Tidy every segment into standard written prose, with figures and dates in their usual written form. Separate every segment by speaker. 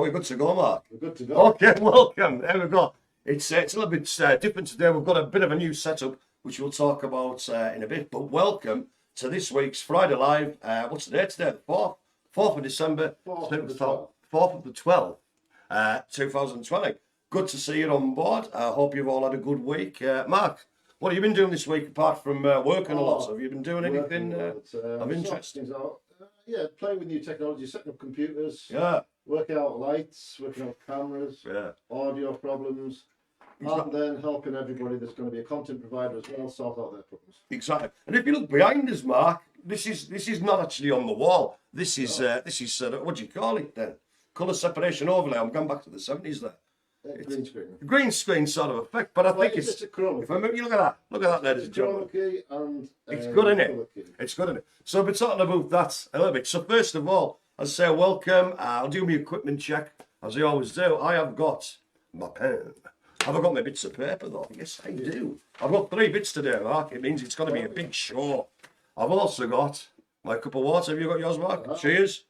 Speaker 1: we good to go, Mark?
Speaker 2: We're good to go.
Speaker 1: Okay, welcome. There we go. It's a little bit different today. We've got a bit of a new setup, which we'll talk about in a bit. But welcome to this week's Friday Live. What's the date today? The 4th of December, 4th of the 12th, 2020. Good to see you on board. I hope you've all had a good week. Mark, what have you been doing this week apart from working a lot? Have you been doing anything of interest?
Speaker 2: Yeah, playing with new technology, setting up computers,
Speaker 1: Yeah.
Speaker 2: working out lights, working out cameras,
Speaker 1: Yeah.
Speaker 2: audio problems, and then helping everybody that's going to be a content provider as well sort out their problems.
Speaker 1: Exactly. And if you look behind us, Mark, this is not actually on the wall. This is what do you call it then? Colour separation overlay. I'm going back to the 70s there.
Speaker 2: Green screen.
Speaker 1: Green screen sort of effect, but I think it's
Speaker 2: a chroma.
Speaker 1: If I you look at that, ladies and gentlemen.
Speaker 2: And
Speaker 1: It's good, isn't it? It's good, isn't it? So we're talking about that a little bit. So first of all, as I say, welcome. I'll do my equipment check, as I always do. I have got my pen. Have I got my bits of paper, though? Yes, I do. I've got 3 bits today, Mark. It means it's going to be a big show. I've also got my cup of water. Have you got yours, Mark? Cheers.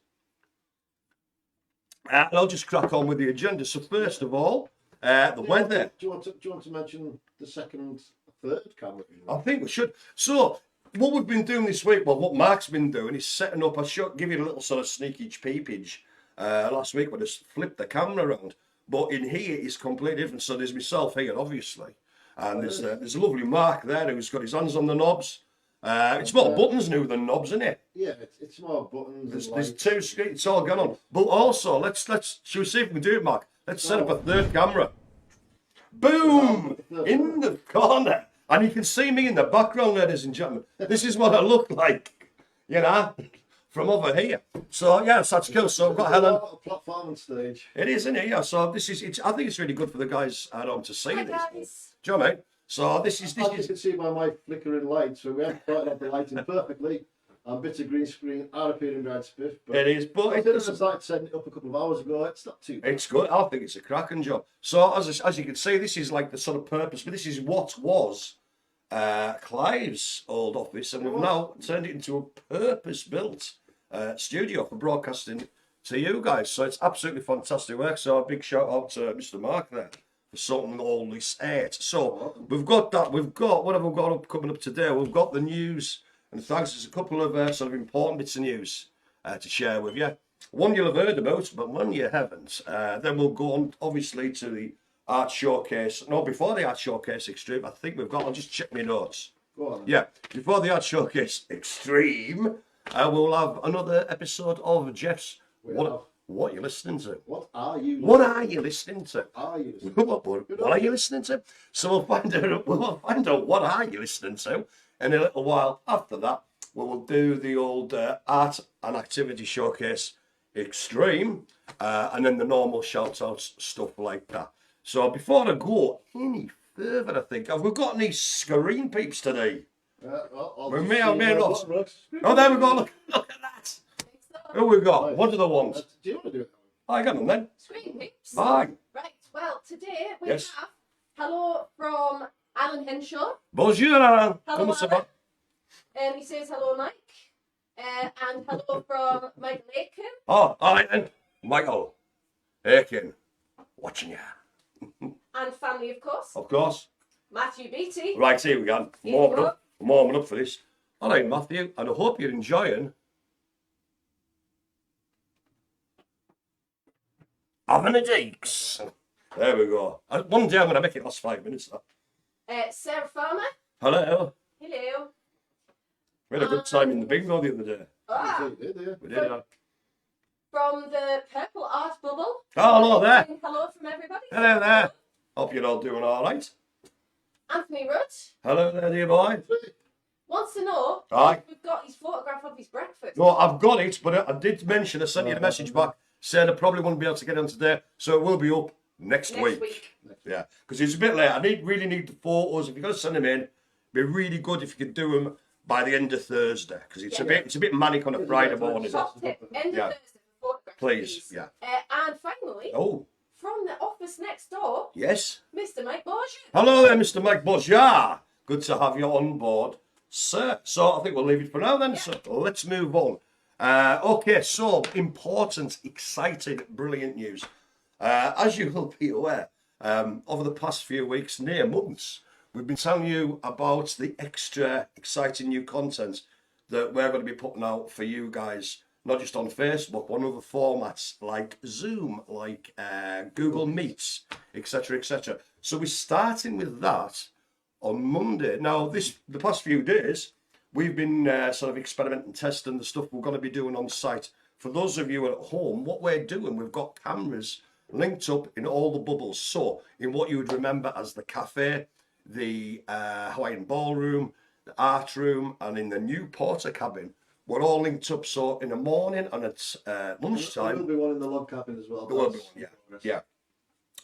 Speaker 1: And I'll just crack on with the agenda. So first of all, the weather.
Speaker 2: Do you want to mention the second, third camera?
Speaker 1: I think we should. So what we've been doing this week, well, what Mark's been doing is setting up. I should give you a little sort of sneakage peepage. Last week we just flipped the camera around, but in here it's completely different. So there's myself here, obviously, and there's a lovely Mark there who's got his hands on the knobs. It's more buttons now than knobs, isn't it?
Speaker 2: Yeah, it's more buttons.
Speaker 1: There's 2 screens. It's all gone on. But also, let's shall we see if we can do it, Mark? Let's set up a third camera. Boom! In the corner. And you can see me in the background, ladies and gentlemen. This is what I look like, you know, from over here. So, yes, that's cool. So I've got Helen.
Speaker 2: Platform and stage.
Speaker 1: It is, isn't it? Yeah, so I think it's really good for the guys at home to see this.
Speaker 3: Guys.
Speaker 1: Do you know what I mean? So this is...
Speaker 2: As you can see by my flickering light, so we haven't brightened up the lighting perfectly. And bits of green screen are appearing behind Spiff.
Speaker 1: It is, but
Speaker 2: it doesn't like setting it up a couple of hours ago. It's not too bad.
Speaker 1: It's good. I think it's a cracking job. So as you can see, this is like the sort of purpose, but this is what was Clive's old office, and we've now turned it into a purpose-built studio for broadcasting to you guys. So it's absolutely fantastic work. So a big shout out to Mr. Mark there for sorting all this out. So we've got that. We've got what have we got coming up today? We've got the news. And thanks, there's a couple of sort of important bits of news to share with you. One you'll have heard about, but one you haven't. Then we'll go on, obviously, to the Art Showcase. No, before the Art Showcase Extreme, I think we've got, I'll just check my notes.
Speaker 2: Go on.
Speaker 1: Yeah, before the Art Showcase Extreme, we'll have another episode of Jeff's What Are You Listening To?
Speaker 2: What are you
Speaker 1: listening to?
Speaker 2: What
Speaker 1: are you listening to? So we'll find out what are you listening to. In a little while after that, we will do the old art and activity showcase extreme, and then the normal shout-outs, stuff like that. So before I go any further, I think, have we got any screen peeps today? We may or may not. Oh, there we go. Look at that. Who we got? What are the ones?
Speaker 2: Do you want to do it?
Speaker 1: I got them then.
Speaker 3: Screen peeps.
Speaker 1: Hi.
Speaker 3: Right, well, today we
Speaker 1: Yes.
Speaker 3: have hello from Alan Henshaw.
Speaker 1: Bonjour, Alan.
Speaker 3: Hello,
Speaker 1: Comment ça va?
Speaker 3: He says hello, Mike. And hello from Michael Aiken.
Speaker 1: Oh, all right then. Michael Aiken, watching you.
Speaker 3: And family, of course.
Speaker 1: Of course.
Speaker 3: Matthew Beattie.
Speaker 1: Right, here we go. Warming up for this. All right, Matthew, and I hope you're enjoying having a Deeks. There we go. One day I'm going to make it last 5 minutes. Though.
Speaker 3: Sarah Farmer.
Speaker 1: Hello.
Speaker 3: Hello.
Speaker 1: We had a good time in the bingo the other day.
Speaker 3: Ah,
Speaker 1: We did.
Speaker 3: from the Purple Art Bubble.
Speaker 1: Oh, hello there.
Speaker 3: Hello from everybody.
Speaker 1: Hello there. Hope you're all doing all right.
Speaker 3: Anthony Rudd
Speaker 1: Hello there, dear boy.
Speaker 3: wants to know
Speaker 1: Aye.
Speaker 3: if we've got his photograph of his breakfast.
Speaker 1: No, I've got it, but I did mention, I sent you the message back, said I probably won't be able to get on today, so it will be up next week. Yeah, because it's a bit late. I really need the photos. If you're going to send them in, it'd be really good if you could do them by the end of Thursday, because it's a bit manic on a Friday morning.
Speaker 3: Top tip, end of Thursday for photographs.
Speaker 1: Please, yeah.
Speaker 3: And finally,
Speaker 1: Oh,
Speaker 3: from the office next door,
Speaker 1: yes.
Speaker 3: Mr. Mike Borgia.
Speaker 1: Hello there, Mr. Mike Borgia. Good to have you on board, sir. So I think we'll leave it for now then. Yeah. So let's move on. Okay, so important, exciting, brilliant news. As you will be aware, over the past few weeks, near months, we've been telling you about the extra exciting new content that we're going to be putting out for you guys, not just on Facebook, but on other formats like Zoom, like Google Meets, etc., etc. So we're starting with that on Monday. Now, the past few days, we've been sort of experimenting, testing the stuff we're going to be doing on site. For those of you at home, what we're doing, we've got cameras linked up in all the bubbles. So, in what you would remember as the cafe, the Hawaiian ballroom, the art room, and in the new porter cabin, we're all linked up. So, in the morning and at lunchtime,
Speaker 2: there will be one in the log cabin as well.
Speaker 1: there will be one, yeah.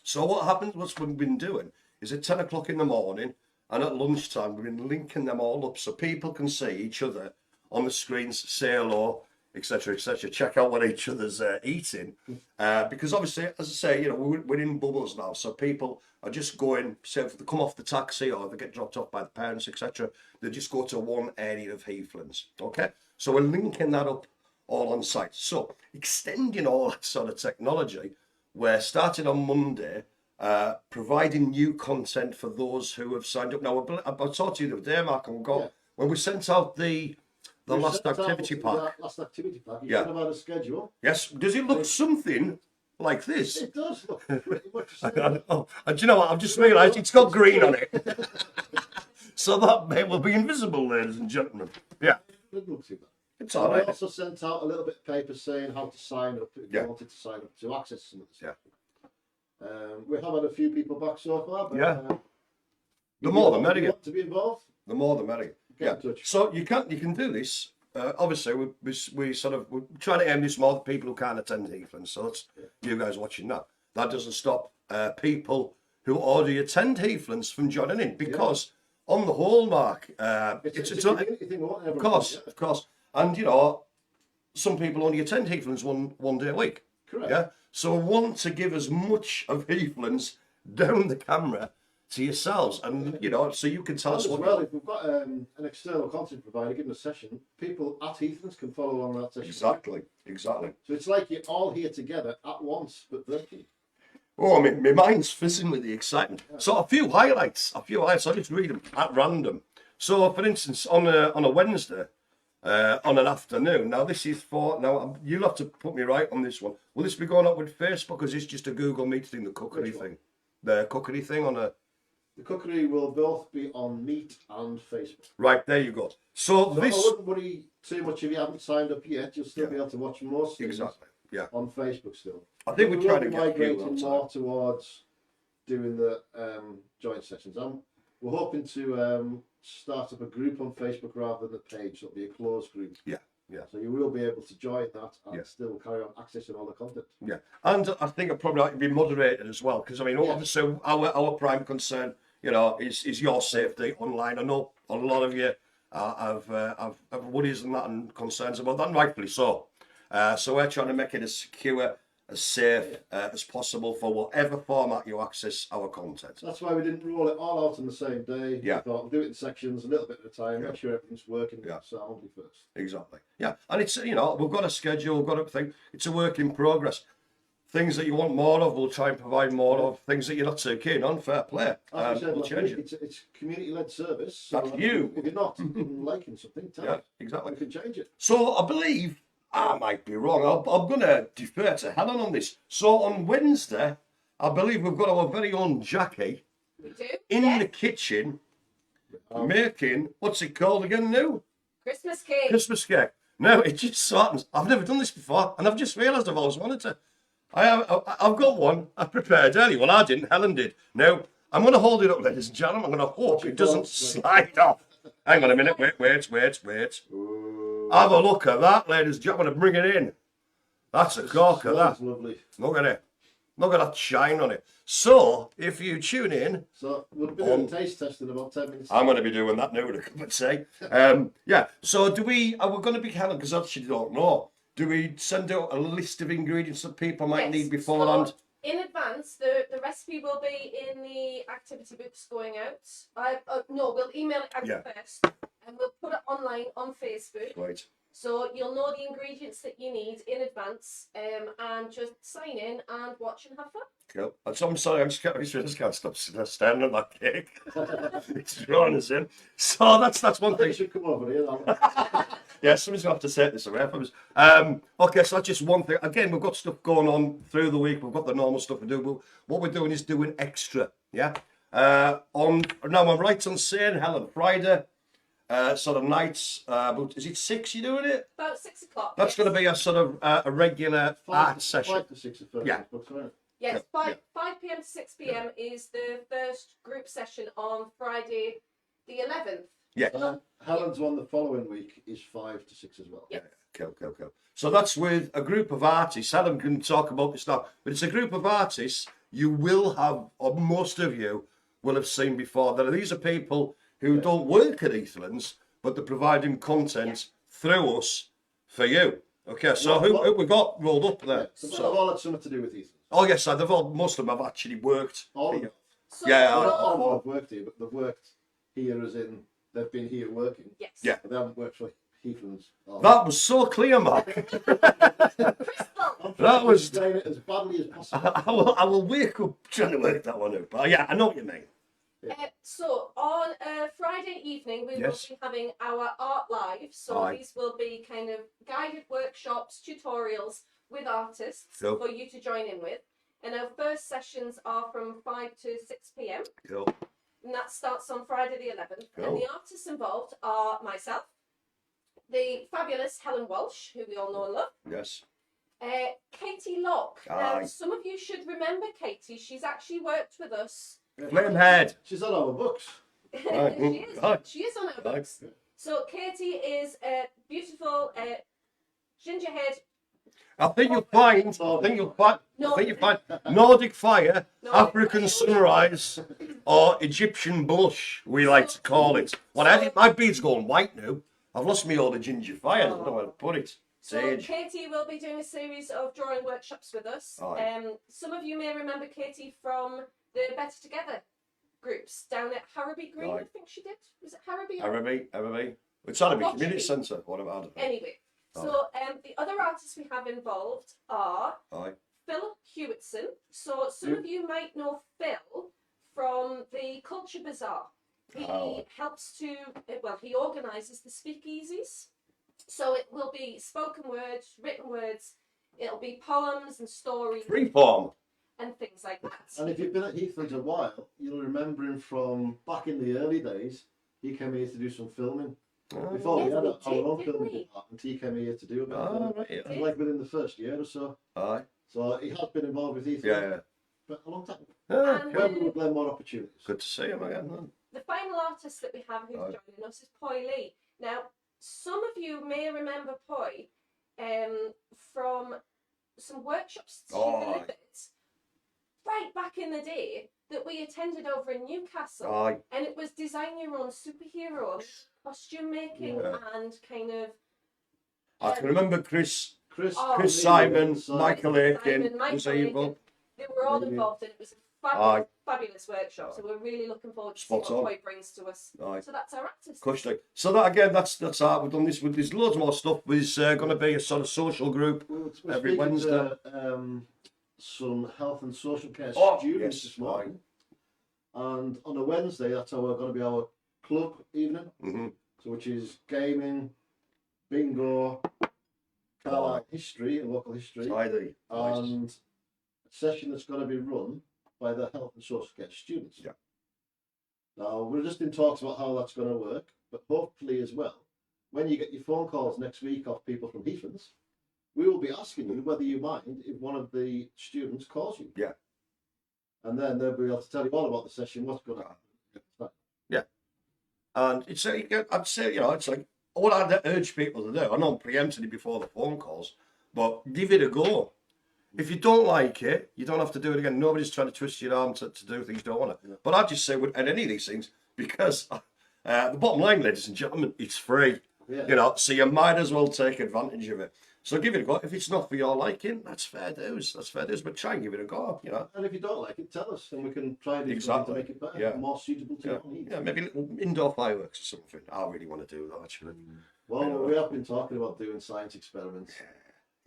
Speaker 1: So, what happens, what we've been doing, is at 10 o'clock in the morning and at lunchtime, we've been linking them all up so people can see each other on the screens, say hello, etc., etc. Check out what each other's eating, because obviously, as I say, you know, we're in bubbles now, so people are just going. Say if they come off the taxi or they get dropped off by the parents, etc., they just go to one area of Heathlands. Okay, so we're linking that up all on site. So extending all that sort of technology, we're starting on Monday. Providing new content for those who have signed up. Now, I talked to you the other day, Mark, and when we sent out the last activity pack.
Speaker 2: Last activity pack. You
Speaker 1: Yeah.
Speaker 2: should have had a schedule.
Speaker 1: Yes. Does it look something like this?
Speaker 2: It does look pretty much the same.
Speaker 1: And do you know what? I've just realised it's got green on it. So that bit will be invisible, ladies and gentlemen. Yeah.
Speaker 2: It looks too bad.
Speaker 1: It's all
Speaker 2: I
Speaker 1: right.
Speaker 2: also sent out a little bit of paper saying how to sign up if you wanted to sign up to access some of the stuff. We have had a few people back so far, but
Speaker 1: The more the
Speaker 2: if you
Speaker 1: merrier.
Speaker 2: want to be involved,
Speaker 1: The more the merrier.
Speaker 2: get in touch.
Speaker 1: So you can do this. Obviously, we're trying to aim this more at people who can't attend Heathlands. So that's you guys watching that. That doesn't stop people who already attend Heathlands from joining in, because on the whole, Mark,
Speaker 2: It's a community thing, won't it?
Speaker 1: of course, and you know, some people only attend Heathlands one day a week.
Speaker 2: Correct.
Speaker 1: Yeah. So we want to give as much of Heathlands down the camera to yourselves, and you know, so you can tell us
Speaker 2: As
Speaker 1: what.
Speaker 2: well, if we've got an external content provider giving a session, people at Heathlands can follow along with that session.
Speaker 1: Exactly.
Speaker 2: So it's like you're all here together at once, but virtually.
Speaker 1: Oh, I mean, my mind's fizzing with the excitement. So a few highlights. I'll just read them at random. So, for instance, on a Wednesday, on an afternoon. Now this is you'll have to put me right on this one. Will this be going up with Facebook, or is this just a Google Meet thing, the cookery thing? The cookery thing on a...
Speaker 2: The cookery will both be on Meet and Facebook.
Speaker 1: Right, there you go. So
Speaker 2: I
Speaker 1: this...
Speaker 2: wouldn't worry too much if you haven't signed up yet. You'll still be able to watch most things
Speaker 1: Exactly, yeah.
Speaker 2: on Facebook still.
Speaker 1: I think we're trying to get
Speaker 2: migrating more towards doing the joint sessions. We're hoping to start up a group on Facebook rather than a page. So it'll be a closed group.
Speaker 1: Yeah.
Speaker 2: So you will be able to join that and still carry on accessing all the content.
Speaker 1: Yeah, and I think it'd probably like to be moderated as well, because I mean, obviously our prime concern, you know, is your safety online. I know a lot of you have worries and that and concerns about that, and rightfully so. So we're trying to make it as secure, as safe as possible for whatever format you access our content.
Speaker 2: That's why we didn't roll it all out on the same day.
Speaker 1: Yeah.
Speaker 2: We thought we'll do it in sections, a little bit at a time, make sure everything's working soundly first.
Speaker 1: Exactly. Yeah, and it's, you know, we've got a schedule, we've got everything. It's a work in progress. Things that you want more of, we'll try and provide more of. Things that you're not so keen on, fair play.
Speaker 2: As we said
Speaker 1: We'll
Speaker 2: last
Speaker 1: change
Speaker 2: week,
Speaker 1: it.
Speaker 2: it's community-led service. So
Speaker 1: That's you.
Speaker 2: If you're not liking something, tell us.
Speaker 1: Exactly.
Speaker 2: We can change it.
Speaker 1: So I believe, I might be wrong, I'm going to defer to Helen on this. So on Wednesday, I believe we've got our very own Jackie
Speaker 3: We do.
Speaker 1: in the kitchen making, what's it called again now?
Speaker 3: Christmas cake.
Speaker 1: Christmas cake. No, it just so happens. I've never done this before, and I've just realised I've always wanted to. I've got one. I prepared early. Well, I didn't. Helen did. Now, I'm going to hold it up, ladies and gentlemen. I'm going to hope it doesn't slide off. Hang on a minute. Wait. Have a look at that, ladies and gentlemen. I'm going to bring it in. That's a cork of that.
Speaker 2: That's lovely.
Speaker 1: Look at it. Look at that shine on it. So, if you tune in...
Speaker 2: So, we'll be doing a taste test in about 10 minutes.
Speaker 1: I'm going to be doing that now with a cup of tea. Yeah, so are we going to be, Helen, because I actually don't know, do we send out a list of ingredients that people might need beforehand?
Speaker 3: So in advance, the recipe will be in the activity books going out. No, we'll email it out first, and we'll put it online on Facebook.
Speaker 1: Right.
Speaker 3: So you'll know the ingredients that you need in advance, and just sign in and watch and have fun.
Speaker 1: Cool. I'm sorry, I just can't stop staring at that cake. It's drawing us in. So that's one
Speaker 2: I think you
Speaker 1: thing.
Speaker 2: should come over here.
Speaker 1: Yeah, somebody's going to have to take this away from us. Okay, so that's just one thing. Again, we've got stuff going on through the week. We've got the normal stuff we do. But what we're doing is doing extra. Yeah. Now I'm right on saying, Helen, Friday, sort of nights. Is it 6 you're doing it?
Speaker 3: About 6 o'clock.
Speaker 1: That's going to be a sort of a regular art session.
Speaker 2: 5 to 6 at first.
Speaker 1: Yeah.
Speaker 3: Yes,
Speaker 1: Yeah.
Speaker 3: 5 p.m. to 6 p.m. is the first group session on Friday the 11th.
Speaker 1: Yeah.
Speaker 2: Helen's one the following week is 5 to 6 as well.
Speaker 3: Yeah.
Speaker 1: Cool. So that's with a group of artists. Helen can talk about this now, but it's a group of artists you will have, or most of you will have seen before. These are people who don't work at Heathlands, but they're providing content through us for you. Okay, so who we got rolled up there?
Speaker 2: Some of all had something to do with Heathlands.
Speaker 1: Oh yes, most of them have actually worked.
Speaker 2: All of
Speaker 1: here.
Speaker 2: them.
Speaker 3: So
Speaker 1: Yeah,
Speaker 2: Not
Speaker 3: you'll-
Speaker 2: all of them have worked here, but they've worked here as in they've been here working.
Speaker 3: Yes.
Speaker 1: Yeah.
Speaker 2: But they haven't worked for Heathlands.
Speaker 1: That was so clear, Mark.
Speaker 3: Crystal.
Speaker 2: I'm
Speaker 1: That
Speaker 2: trying
Speaker 1: was-
Speaker 2: to explain it as badly as possible.
Speaker 1: I will wake up trying to work that one out. But yeah, I know what you mean.
Speaker 3: So on Friday evening, we
Speaker 1: Yes.
Speaker 3: will be having our art live. So
Speaker 1: Aye.
Speaker 3: these will be kind of guided workshops, tutorials with artists
Speaker 1: Cool.
Speaker 3: for you to join in with. And our first sessions are from 5 to 6 p.m.
Speaker 1: Cool.
Speaker 3: And that starts on Friday the 11th.
Speaker 1: Cool.
Speaker 3: And the artists involved are myself, the fabulous Helen Walsh, who we all know and love,
Speaker 1: Yes.
Speaker 3: Katie Locke.
Speaker 1: Aye.
Speaker 3: Some of you should remember Katie. She's actually worked with us.
Speaker 1: Flamehead.
Speaker 2: She's on our books.
Speaker 1: Aye.
Speaker 3: she is.
Speaker 1: Aye.
Speaker 3: She is on our
Speaker 1: Aye.
Speaker 3: books. So Katie is a beautiful gingerhead.
Speaker 1: I think you'll find. Nordic fire, African sunrise, or Egyptian blush. We like to call it. My beard's going white now. I've lost me all the ginger fire. I don't know where to put it.
Speaker 3: So
Speaker 1: Sage.
Speaker 3: Katie will be doing a series of drawing workshops with us.
Speaker 1: Aye.
Speaker 3: Some of you may remember Katie from the Better Together groups down at Harrowby Green.
Speaker 1: Aye.
Speaker 3: I think she did. Was it Harrowby?
Speaker 1: Araby. It's Araby
Speaker 3: What
Speaker 1: Community
Speaker 3: she-
Speaker 1: Centre. What about it?
Speaker 3: Anyway, so the other artists we have involved are
Speaker 1: Aye.
Speaker 3: Phil Hewitson. So some of you might know Phil from the Culture Bazaar. He
Speaker 1: Oh.
Speaker 3: helps to, he organises the speakeasies. So it will be spoken words, written words, it'll be poems and stories
Speaker 1: Freeform.
Speaker 3: and things like that.
Speaker 2: And if you've been at Heathlands a while, you'll remember him from back in the early days. He came here to do some filming. Before we
Speaker 3: Yes,
Speaker 2: had
Speaker 3: we
Speaker 2: our
Speaker 3: did,
Speaker 2: own
Speaker 3: didn't
Speaker 2: filming
Speaker 3: we?
Speaker 2: department, he came here to do a bit of
Speaker 1: Oh,
Speaker 2: filming.
Speaker 1: right.
Speaker 2: It was
Speaker 1: Yeah.
Speaker 2: like within the first year or so.
Speaker 1: Aye.
Speaker 2: So he has been involved with Heathlands
Speaker 1: Yeah.
Speaker 2: for a long time.
Speaker 1: Ah,
Speaker 3: And
Speaker 1: cool.
Speaker 2: When we would learn more opportunities.
Speaker 1: Good to see him again. Then.
Speaker 3: The final artist that we have who's
Speaker 1: Aye.
Speaker 3: joining us is Poi Lee. Now, some of you may remember Poi from some workshops she
Speaker 1: Oh, aye.
Speaker 3: delivered right back in the day that we attended over in Newcastle.
Speaker 1: Aye.
Speaker 3: And it was design your own superhero, costume making,
Speaker 1: Yeah.
Speaker 3: and kind of.
Speaker 1: I can remember Chris
Speaker 3: Oh,
Speaker 1: Chris
Speaker 2: Simon,
Speaker 1: Simon, Michael Aiken,
Speaker 3: Simon, Michael
Speaker 1: was he involved?
Speaker 3: They were all
Speaker 2: Really?
Speaker 3: involved, and it was a
Speaker 1: Aye.
Speaker 3: fabulous workshop. So we're really looking forward to
Speaker 1: Spot
Speaker 3: see what
Speaker 1: on.
Speaker 3: Poi brings to us.
Speaker 1: Aye.
Speaker 3: So that's our artist.
Speaker 1: Custody. So that again, that's art. We've done this with. There's loads more stuff. There's going to be a sort of social group.
Speaker 2: We're
Speaker 1: Every
Speaker 2: speaking
Speaker 1: Wednesday.
Speaker 2: to some health and social care
Speaker 1: Oh,
Speaker 2: students
Speaker 1: yes,
Speaker 2: this morning. And on a Wednesday, that's going to be our club evening,
Speaker 1: Mm-hmm.
Speaker 2: so which is gaming, bingo, Carlisle history and local history,
Speaker 1: Tidy.
Speaker 2: and a session that's going to be run by the health and social care students.
Speaker 1: Yeah.
Speaker 2: Now, we're just in talks about how that's going to work, but hopefully as well, when you get your phone calls next week off people from Heathlands, we will be asking you whether you mind if one of the students calls you.
Speaker 1: Yeah.
Speaker 2: And then they'll be able to tell you all about the session, what's going to happen.
Speaker 1: And it's I'd say it's like what I'd urge people to do. I know I'm preempting it before the phone calls, but give it a go. If you don't like it, you don't have to do it again. Nobody's trying to twist your arm to do things you don't want to.
Speaker 2: Yeah.
Speaker 1: But I'd just say at any of these things, because the bottom line, ladies and gentlemen, it's free.
Speaker 2: Yeah.
Speaker 1: So you might as well take advantage of it. So give it a go. If it's not for your liking, that's fair dues. But try and give it a go.
Speaker 2: And if you don't like it, tell us, and we can try to
Speaker 1: Exactly.
Speaker 2: make it better,
Speaker 1: Yeah.
Speaker 2: more suitable to your needs.
Speaker 1: Yeah, maybe little indoor fireworks or something. I really want to do that actually.
Speaker 2: Well,
Speaker 1: You know.
Speaker 2: we have been talking about doing science experiments.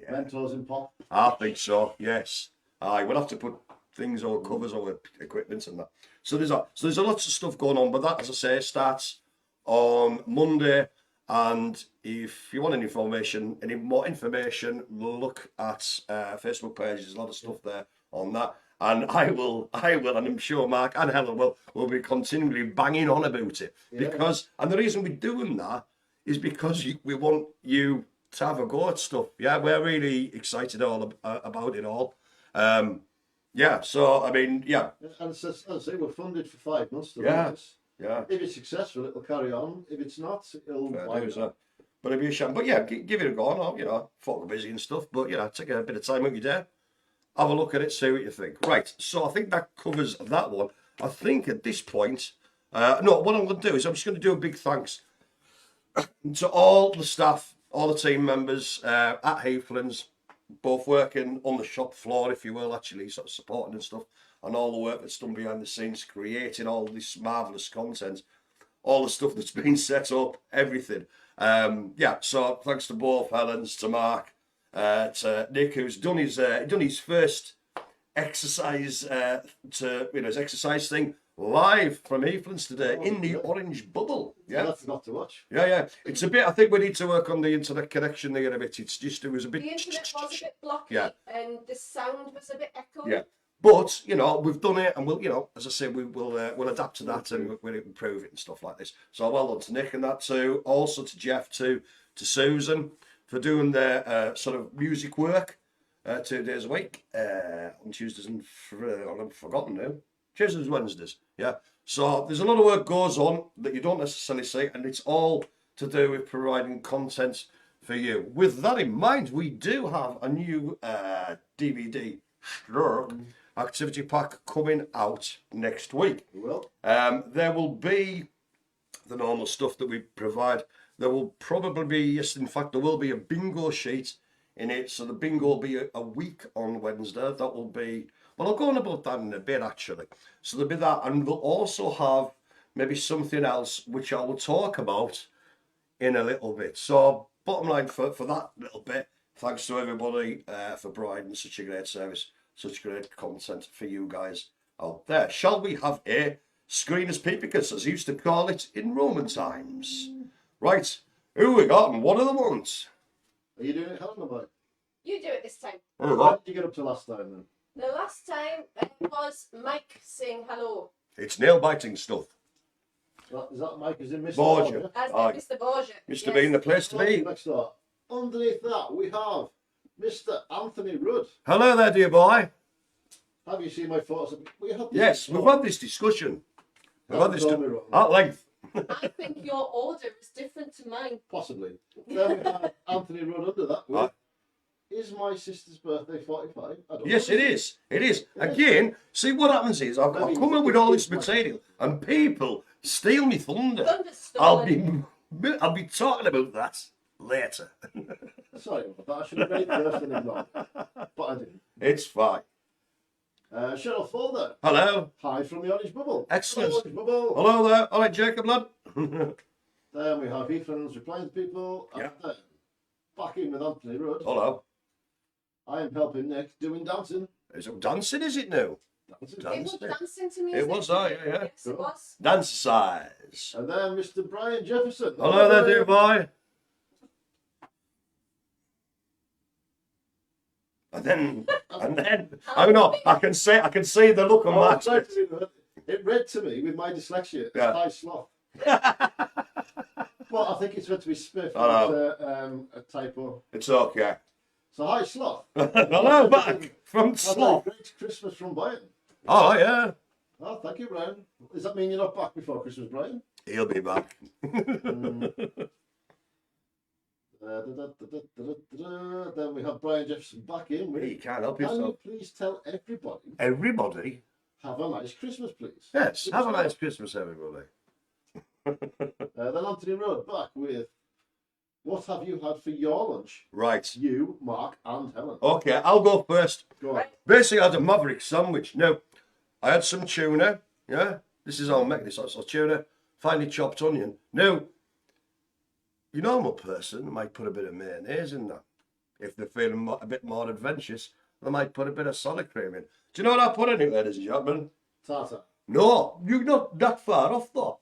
Speaker 1: Yeah.
Speaker 2: Mentos in pop.
Speaker 1: I think so. Yes. Aye, we'll have to put things over covers over equipment and that. So there's a lots of stuff going on, but that, as I say, starts on Monday. And if you want any more information, look at Facebook pages. There's a lot of stuff there on that. And I will, and I'm sure Mark and Helen will be continually banging on about it.
Speaker 2: Yeah.
Speaker 1: Because, and the reason we're doing that is because we want you to have a go at stuff. Yeah, we're really excited about it all. Yeah, so, I mean, yeah.
Speaker 2: And as I say, we're funded for 5 months to
Speaker 1: Yeah.
Speaker 2: do this.
Speaker 1: Yeah.
Speaker 2: If it's successful, it'll carry on. If it's not, it'll wind up.
Speaker 1: So, but it'll be a shame. But yeah, give it a go. No, you know, folk are busy and stuff. But you know, take a bit of time out your day, have a look at it, see what you think. Right. So I think that covers that one. I think at this point, no, what I'm going to do is I'm just going to do a big thanks to all the staff, all the team members at Heathlands, both working on the shop floor, if you will, actually sort of supporting and stuff, and all the work that's done behind the scenes, creating all this marvellous content, all the stuff that's been set up, everything. Yeah, so thanks to both Helens, to Mark, to Nick, who's done his first exercise his exercise thing live from Heathlands today in the orange bubble. Yeah,
Speaker 2: That's not to watch.
Speaker 1: yeah. It's a bit. I think we need to work on the internet connection there a bit. It was a bit.
Speaker 3: The internet was a bit blocky,
Speaker 1: Yeah.
Speaker 3: and the sound was a bit echoey.
Speaker 1: Yeah. But, you know, we've done it, and we'll, you know, as I say, we'll adapt to that and we'll improve it and stuff like this. So well done to Nick and that too. Also to Jeff, to Susan for doing their sort of music work 2 days a week on Tuesdays and I've forgotten now. Tuesdays and Wednesdays, yeah. So there's a lot of work goes on that you don't necessarily see, and it's all to do with providing content for you. With that in mind, we do have a new DVD activity pack coming out next week.
Speaker 2: Well,
Speaker 1: There will be the normal stuff that we provide. There will probably be, yes, in fact, there will be a bingo sheet in it. So the bingo will be a week on Wednesday. That will be, well, I'll go on about that in a bit, actually. So there'll be that. And we'll also have maybe something else, which I will talk about in a little bit. So bottom line for that little bit, thanks to everybody for providing such a great service, such great content for you guys out there. Shall we have a screener's peepicus, as they used to call it in Roman times? Right, who we got and what are the ones?
Speaker 2: are you doing it, Helen, or Mike?
Speaker 3: You do it this time.
Speaker 2: What did you get up to last time then?
Speaker 3: The last time it was Mike saying hello.
Speaker 1: It's nail-biting stuff.
Speaker 2: Is that Mike? Is it Mr.
Speaker 1: Borgia.
Speaker 3: As in
Speaker 1: Aye.
Speaker 3: Mr. Borgia.
Speaker 1: Used to be in the place to be.
Speaker 2: Next door. Underneath that, we have Mr. Anthony Rudd.
Speaker 1: Hello there, dear boy.
Speaker 2: Have you seen my photos? We had this
Speaker 1: Yes, we've had this discussion. We've had this
Speaker 2: Don't get me wrong.
Speaker 1: at length.
Speaker 3: I think your order is different to mine.
Speaker 2: Possibly. Then we have Anthony Rudd under that.
Speaker 1: Aye.
Speaker 2: Is my sister's birthday 45? I don't
Speaker 1: Yes,
Speaker 2: know.
Speaker 1: it is. It is. Again, see what happens is I've come in with all this material and people steal me thunder. I'll be talking about that later.
Speaker 2: Sorry about that. I should have read it first and ignored it. But I didn't.
Speaker 1: It's fine.
Speaker 2: Cheryl Folder.
Speaker 1: Hello.
Speaker 2: Hi from the Orange Bubble.
Speaker 1: Excellent.
Speaker 2: Hello, Orange Bubble.
Speaker 1: Hello there. All right, Jacob, lad.
Speaker 2: Then we have Heathlands replying to people.
Speaker 1: Yeah.
Speaker 2: And then back in with Anthony Rudd.
Speaker 1: Hello.
Speaker 2: I am helping Nick doing dancing.
Speaker 1: Is it dancing, is it now?
Speaker 2: Dancing.
Speaker 3: It was dancing to me.
Speaker 1: It was, yeah.
Speaker 3: Yes, it was.
Speaker 1: Dance size.
Speaker 2: And then Mr. Brian Jefferson.
Speaker 1: Hello there, dear boy. And then, I don't know, I can see the look on
Speaker 2: Oh,
Speaker 1: Matt's
Speaker 2: sorry
Speaker 1: face.
Speaker 2: to do that. It read to me with my dyslexia. It's
Speaker 1: Yeah.
Speaker 2: high sloth. Well, I think it's meant to be Spiff.
Speaker 1: Oh,
Speaker 2: It's a typo.
Speaker 1: It's okay.
Speaker 2: So high sloth.
Speaker 1: Hello, back from
Speaker 2: Have a
Speaker 1: Sloth.
Speaker 2: great Christmas from Brian.
Speaker 1: Oh, yeah.
Speaker 2: Oh, thank you, Brian. Does that mean you're not back before Christmas, Brian?
Speaker 1: He'll be back.
Speaker 2: Then we have Brian Jefferson back in.
Speaker 1: He can't help
Speaker 2: Can you
Speaker 1: himself.
Speaker 2: please tell everybody,
Speaker 1: Everybody.
Speaker 2: have a nice Christmas, please?
Speaker 1: Yes, have a nice Christmas, everybody.
Speaker 2: Then Anthony Rudd back with, what have you had for your lunch?
Speaker 1: Right.
Speaker 2: You, Mark, and Helen.
Speaker 1: Okay, I'll go first.
Speaker 2: Go on.
Speaker 3: Right.
Speaker 1: Basically, I had a Maverick sandwich. Now, I had some tuna. Yeah, this is how I make this. So tuna, finely chopped onion. Now, your normal person might put a bit of mayonnaise in that. If they're feeling a bit more adventurous, they might put a bit of salad cream in. Do you know what I put in it, ladies and gentlemen?
Speaker 2: Tartar.
Speaker 1: No, you're not that far off though.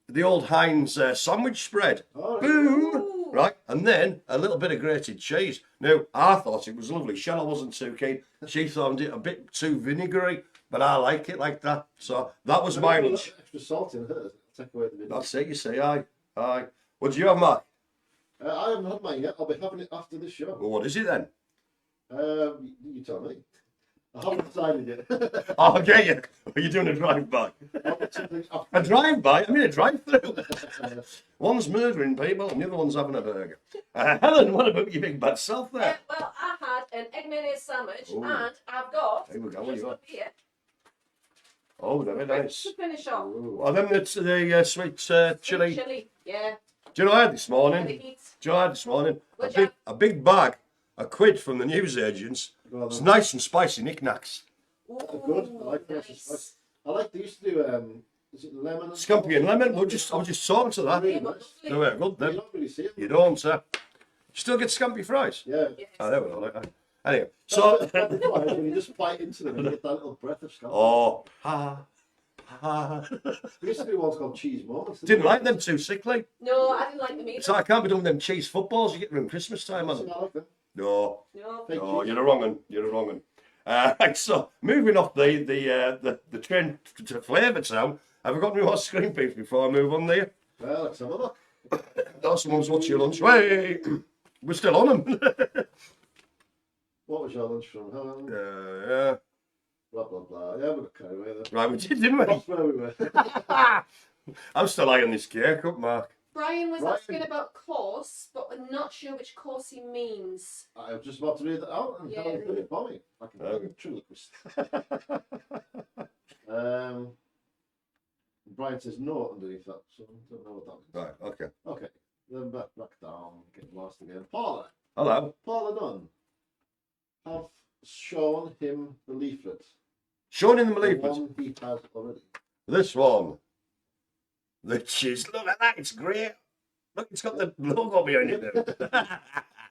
Speaker 1: The old Heinz sandwich spread.
Speaker 2: Oh,
Speaker 1: Boom! Right, and then a little bit of grated cheese. Now, I thought it was lovely. Shella wasn't too keen. She thought it a bit too vinegary, but I like it like that. So that was my lunch.
Speaker 2: Extra salt in hers. Take away the vinegar.
Speaker 1: That's it, you see, aye. What do you have, Mark?
Speaker 2: I haven't had mine yet. I'll be having it after this show.
Speaker 1: Well, what is it then?
Speaker 2: You tell me. I haven't decided yet.
Speaker 1: Oh, get you. Are you doing a drive-by? A drive-by? I mean a drive-through. One's murdering people and the other one's having a burger. Helen, what about your big bad self there?
Speaker 3: Well, I had an egg mayonnaise sandwich,
Speaker 1: Ooh.
Speaker 3: and I've got
Speaker 1: Here we go, what you
Speaker 3: just
Speaker 1: got?
Speaker 3: up here
Speaker 1: Oh, very nice.
Speaker 3: to finish off.
Speaker 1: Well, then it's the sweet chili.
Speaker 3: Chili, yeah.
Speaker 1: Do you know what I had this
Speaker 3: For the
Speaker 1: morning?
Speaker 3: heat.
Speaker 1: Do you know what I had this morning?
Speaker 3: Which
Speaker 1: A big bag, £1 from the newsagents.
Speaker 2: Well,
Speaker 1: It's nice and spicy knickknacks.
Speaker 2: good. I like the
Speaker 3: Nice.
Speaker 2: I like they used to do is it lemon and
Speaker 1: Scampi and lemon. I was just talking to that.
Speaker 2: Really
Speaker 3: Yeah,
Speaker 2: nice.
Speaker 3: but
Speaker 1: They
Speaker 3: lovely.
Speaker 1: were good
Speaker 2: You
Speaker 1: then.
Speaker 2: don't really see it.
Speaker 1: You don't, You still get scampi fries?
Speaker 2: Yeah.
Speaker 3: Yes.
Speaker 1: Oh, there we go. Like that. Anyway,
Speaker 2: So
Speaker 1: so.
Speaker 2: when you just bite into them and you get that little breath of scalp.
Speaker 1: Oh,
Speaker 2: We used to do ones called cheese moments.
Speaker 1: didn't like them too sickly.
Speaker 3: No, I didn't like them either.
Speaker 1: So I can't be doing them cheese footballs you get around Christmas time,
Speaker 2: I
Speaker 1: man.
Speaker 2: like them.
Speaker 1: No,
Speaker 3: No.
Speaker 2: Fake
Speaker 1: no,
Speaker 2: cheese.
Speaker 1: you're a wrong one. You're a wrong one. Right, so moving off the train to Flavortown, have we got any more screen peeps before I move on there?
Speaker 2: Well, let's have a look.
Speaker 1: That's someone's watching your lunch. Wait, we're still on them.
Speaker 2: What was your lunch from Helen?
Speaker 1: Yeah.
Speaker 2: Blah blah blah. Yeah, we got carried away there.
Speaker 1: Right, we did, didn't we?
Speaker 2: That's where we were.
Speaker 1: I'm still eyeing this cake up, Mark.
Speaker 3: Brian was
Speaker 2: Brian.
Speaker 3: asking about course, but we're not sure which course he means.
Speaker 2: I was just about to read that out and
Speaker 3: Yeah.
Speaker 2: Helen did it for me. I can
Speaker 1: Okay.
Speaker 2: ventriloquist. Brian says no underneath that, so I don't know what that means.
Speaker 1: Right, okay.
Speaker 2: Okay, then back down, get lost again. Paula
Speaker 1: Hello.
Speaker 2: Dunn have shown him the leaflet.
Speaker 1: Shown in the
Speaker 2: The
Speaker 1: leaflet.
Speaker 2: one he has already.
Speaker 1: This one. The cheese. Look at that. It's great. Look, it's got the logo behind it there.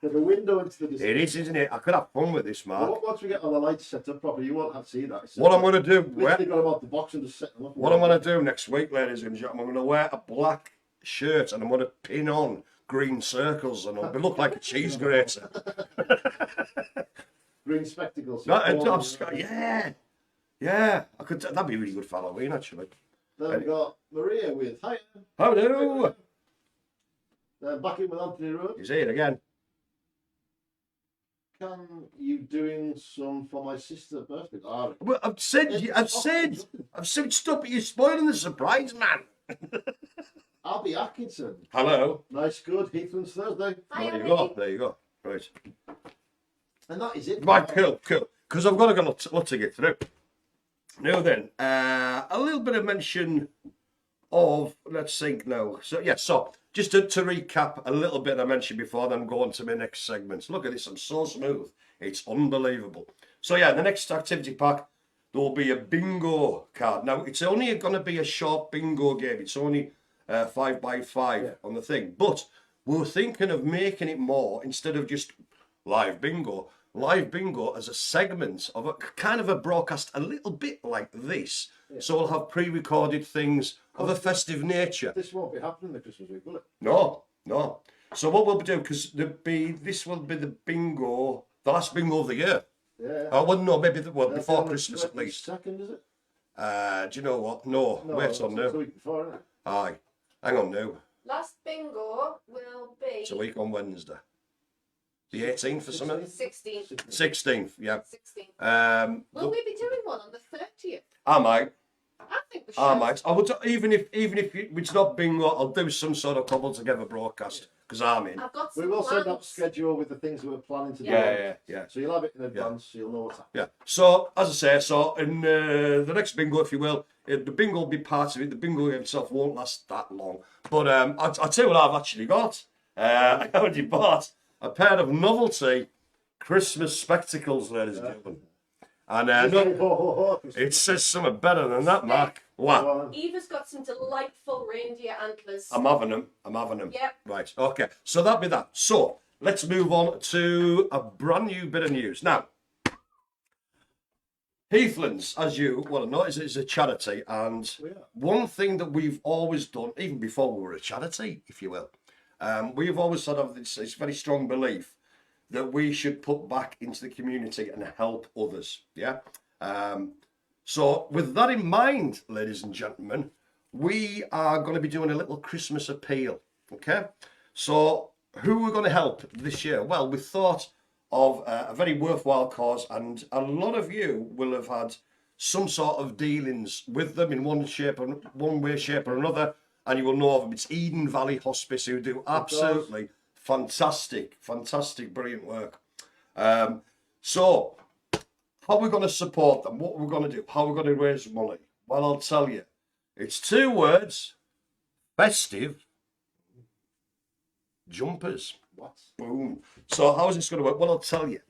Speaker 2: There's a window into the display.
Speaker 1: It is, isn't it? I could have fun with this, Mark.
Speaker 2: Once we get all the lights set up properly, you won't have to see that. It's
Speaker 1: What I'm going to do,
Speaker 2: literally got them out the box and just set them up.
Speaker 1: what I'm going to do next week, ladies and gentlemen, I'm going to wear a black shirt and I'm going to pin on green circles and I'll look like a cheese grater.
Speaker 2: Green spectacles.
Speaker 1: Yeah, yeah. I could. That'd be really good for Halloween, actually.
Speaker 2: Then we've got Maria with hi.
Speaker 1: How do?
Speaker 2: Then back in with Anthony Road.
Speaker 1: He's here again.
Speaker 2: Can you doing some for my sister's birthday? Ah,
Speaker 1: Well, I've said, stop it! You're spoiling the surprise, man.
Speaker 2: Abby Atkinson.
Speaker 1: Hello.
Speaker 2: Nice, good. Heathlands Thursday.
Speaker 3: Hi,
Speaker 1: There you
Speaker 3: Abby.
Speaker 1: go. There you go. Right.
Speaker 2: And that is it.
Speaker 1: Right, cool. Because I've got a lot to get through. Now then, a little bit of mention of, let's think now. So just to recap a little bit I mentioned before, then go on to my next segment. Look at this, I'm so smooth. It's unbelievable. So yeah, the next activity pack, there will be a bingo card. Now, it's only going to be a short bingo game. It's only 5x5 on the thing. But we're thinking of making it more, instead of just live bingo as a segment of a kind of a broadcast, a little bit like this. So we'll have pre-recorded things of a festive nature.
Speaker 2: This won't be happening the Christmas week, will it?
Speaker 1: No. So what we'll do, because this will be the last bingo of the year.
Speaker 2: Yeah.
Speaker 1: I wouldn't know, maybe before
Speaker 2: That's on the
Speaker 1: Christmas at least.
Speaker 2: 22nd, is it?
Speaker 1: Do you know what? No, wait
Speaker 2: it's
Speaker 1: on
Speaker 2: the
Speaker 1: now.
Speaker 2: week before, isn't it?
Speaker 1: Aye, hang on now.
Speaker 3: Last bingo will be
Speaker 1: It's a week on Wednesday. The 18th or something?
Speaker 3: 16th.
Speaker 1: 16th, yeah.
Speaker 3: 16th. Will we be doing one on the 30th?
Speaker 1: I might.
Speaker 3: I think we should.
Speaker 1: I might. I would, even if it's not bingo, I'll do some sort of cobbled together broadcast because I'm in.
Speaker 3: I've got
Speaker 2: We
Speaker 3: some
Speaker 2: will send out a
Speaker 3: plans.
Speaker 2: schedule with the things that we're planning to do.
Speaker 1: Yeah.
Speaker 2: So you'll have it in advance, so you'll know what's happening.
Speaker 1: Yeah. So as I say, in the next bingo, if you will, the bingo will be part of it. The bingo itself won't last that long. But I'll tell you what I've actually got. I already bought a pair of novelty Christmas spectacles, ladies and gentlemen. And
Speaker 2: Ho,
Speaker 1: it says something better than that, Mark. What?
Speaker 3: Eva's got some delightful reindeer antlers.
Speaker 1: I'm having them. I'm having them.
Speaker 3: Yep.
Speaker 1: Right. Okay. So that'll be that. So let's move on to a brand new bit of news. Now, Heathlands, as you well know, is a charity, and one thing that we've always done, even before we were a charity, if you will, we've always sort of this very strong belief that we should put back into the community and help others. Yeah. So with that in mind, ladies and gentlemen, we are going to be doing a little Christmas appeal. Okay. So who we're going to help this year? Well, we thought of a very worthwhile cause, and a lot of you will have had some sort of dealings with them in one way, shape or another, and you will know of them. It's Eden Valley Hospice, who do absolutely fantastic, brilliant work. So how are we going to support them? What we're going to do? How we're going to raise money? Well, I'll tell you. It's 2 words: festive jumpers.
Speaker 2: What?
Speaker 1: Boom. So how is this going to work? Well, I'll tell you.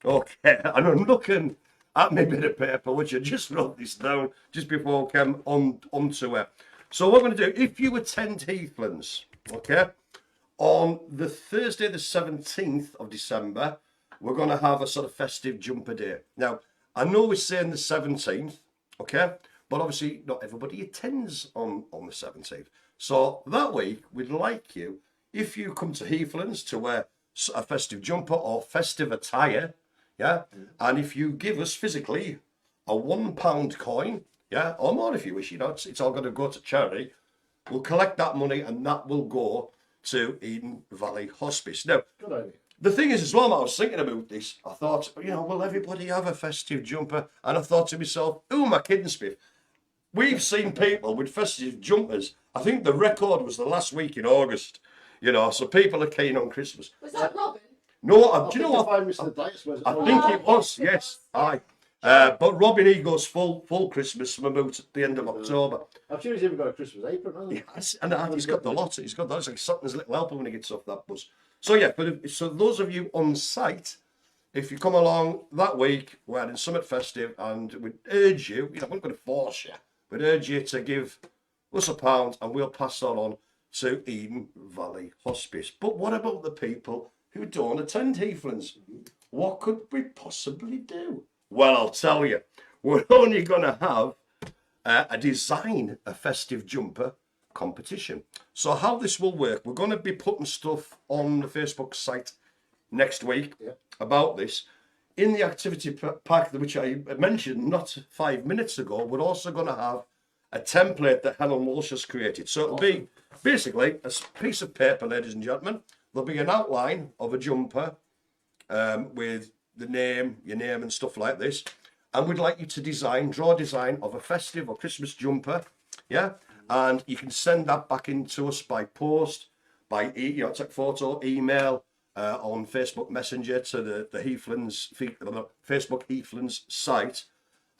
Speaker 1: Okay, and I'm looking at my bit of paper, which I just wrote this down just before I came onto it. So what we're going to do, if you attend Heathlands, okay, on the Thursday the 17th of December, we're going to have a sort of festive jumper day. Now, I know we're saying the 17th, okay, but obviously not everybody attends on the 17th. So that week, we'd like you, if you come to Heathlands, to wear a festive jumper or festive attire, yeah, and if you give us physically a £1 coin, yeah, or more if you wish, you know, it's all going to go to charity. We'll collect that money and that will go to Eden Valley Hospice. Now,
Speaker 2: Good idea.
Speaker 1: the thing is as well, I was thinking about this, I thought, you know, will everybody have a festive jumper? And I thought to myself, who am I kidding, Spiff? We've seen people with festive jumpers. I think the record was the last week in August. You know, so people are keen on Christmas.
Speaker 3: Was that Robin?
Speaker 1: No, do you know what?
Speaker 2: I Mr. Dice was.
Speaker 1: I think it was, yes. Aye. But Robin, he goes full Christmas from about at the end of October.
Speaker 2: I'm sure he's even got a Christmas apron, hasn't he?
Speaker 1: Yes, and he's got the lot. He's got that. It's like something's little helper when he gets off that bus. So yeah, but so those of you on site, if you come along that week, we're in Summit Festive, and we'd urge you, you know, I'm not going to force you, we'd urge you to give us £1 and we'll pass that on to Eden Valley Hospice. But what about the people who don't attend Heathlands? What could we possibly do? Well, I'll tell you, we're only going to have a festive jumper competition. So how this will work, we're going to be putting stuff on the Facebook site next week about this. In the activity pack, which I mentioned not 5 minutes ago, we're also going to have a template that Helen Walsh has created. So it'll be basically a piece of paper, ladies and gentlemen. There'll be an outline of a jumper with the name, your name and stuff like this. And we'd like you to draw a design of a festive or Christmas jumper. Yeah. And you can send that back in to us by post, by, you know, take photo, email, on Facebook Messenger to the Heathlands, Facebook Heathlands site.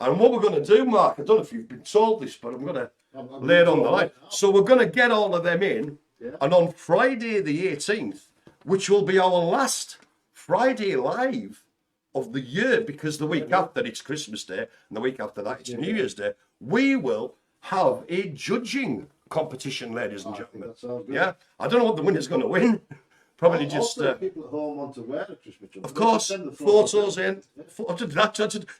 Speaker 1: And what we're going to do, Mark, I don't know if you've been told this, but I'm going to lay it on the line. So we're going to get all of them in. Yeah. And on Friday the 18th, which will be our last Friday live of the year, because the week after it's Christmas Day, and the week after that it's New Year's Day, we will have a judging competition, ladies and gentlemen. Yeah, I don't know what the winner's going to win. Probably just
Speaker 2: people at home want to wear a Christmas jumper.
Speaker 1: Of course, photos in.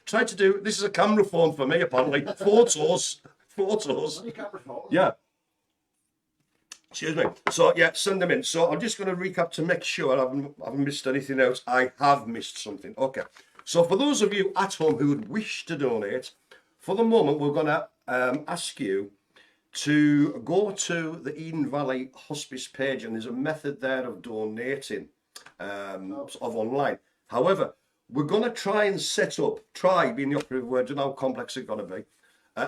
Speaker 1: Try to do. This is a camera phone for me, apparently. Photos. Yeah. Excuse me. So yeah, send them in. So I'm just going to recap to make sure I haven't missed anything else. I have missed something. Okay. So for those of you at home who would wish to donate, for the moment we're going to ask you to go to the Eden Valley Hospice page, and there's a method there of donating of online. However, we're going to try and set up, try being the operative word, you know how complex it's going to be,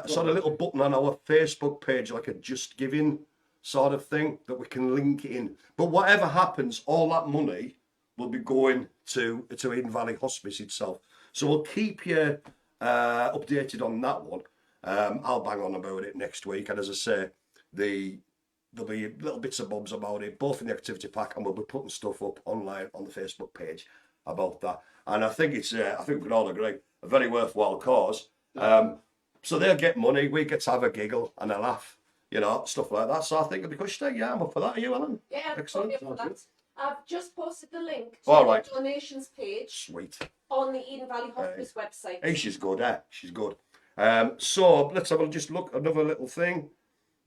Speaker 1: sort of little button on our Facebook page, like a Just Giving sort of thing that we can link in. But whatever happens, all that money will be going to Eden Valley Hospice itself. So we'll keep you updated on that one. I'll bang on about it next week, and as I say, there'll be little bits and bobs about it, both in the activity pack, and we'll be putting stuff up online on the Facebook page about that. And I think it's, I think we can all agree, a very worthwhile cause. So they'll get money, we get to have a giggle and a laugh, you know, stuff like that. So I think it'll be good stay. Yeah, I'm up for that. Are you, Helen?
Speaker 3: Yeah,
Speaker 1: Excellent.
Speaker 3: I'm up for that. I've just posted the link to
Speaker 1: All right.
Speaker 3: the donations page
Speaker 1: Sweet.
Speaker 3: on the Eden Valley Hospice website.
Speaker 1: Hey, she's good, eh? She's good. So let's have a just look another little thing.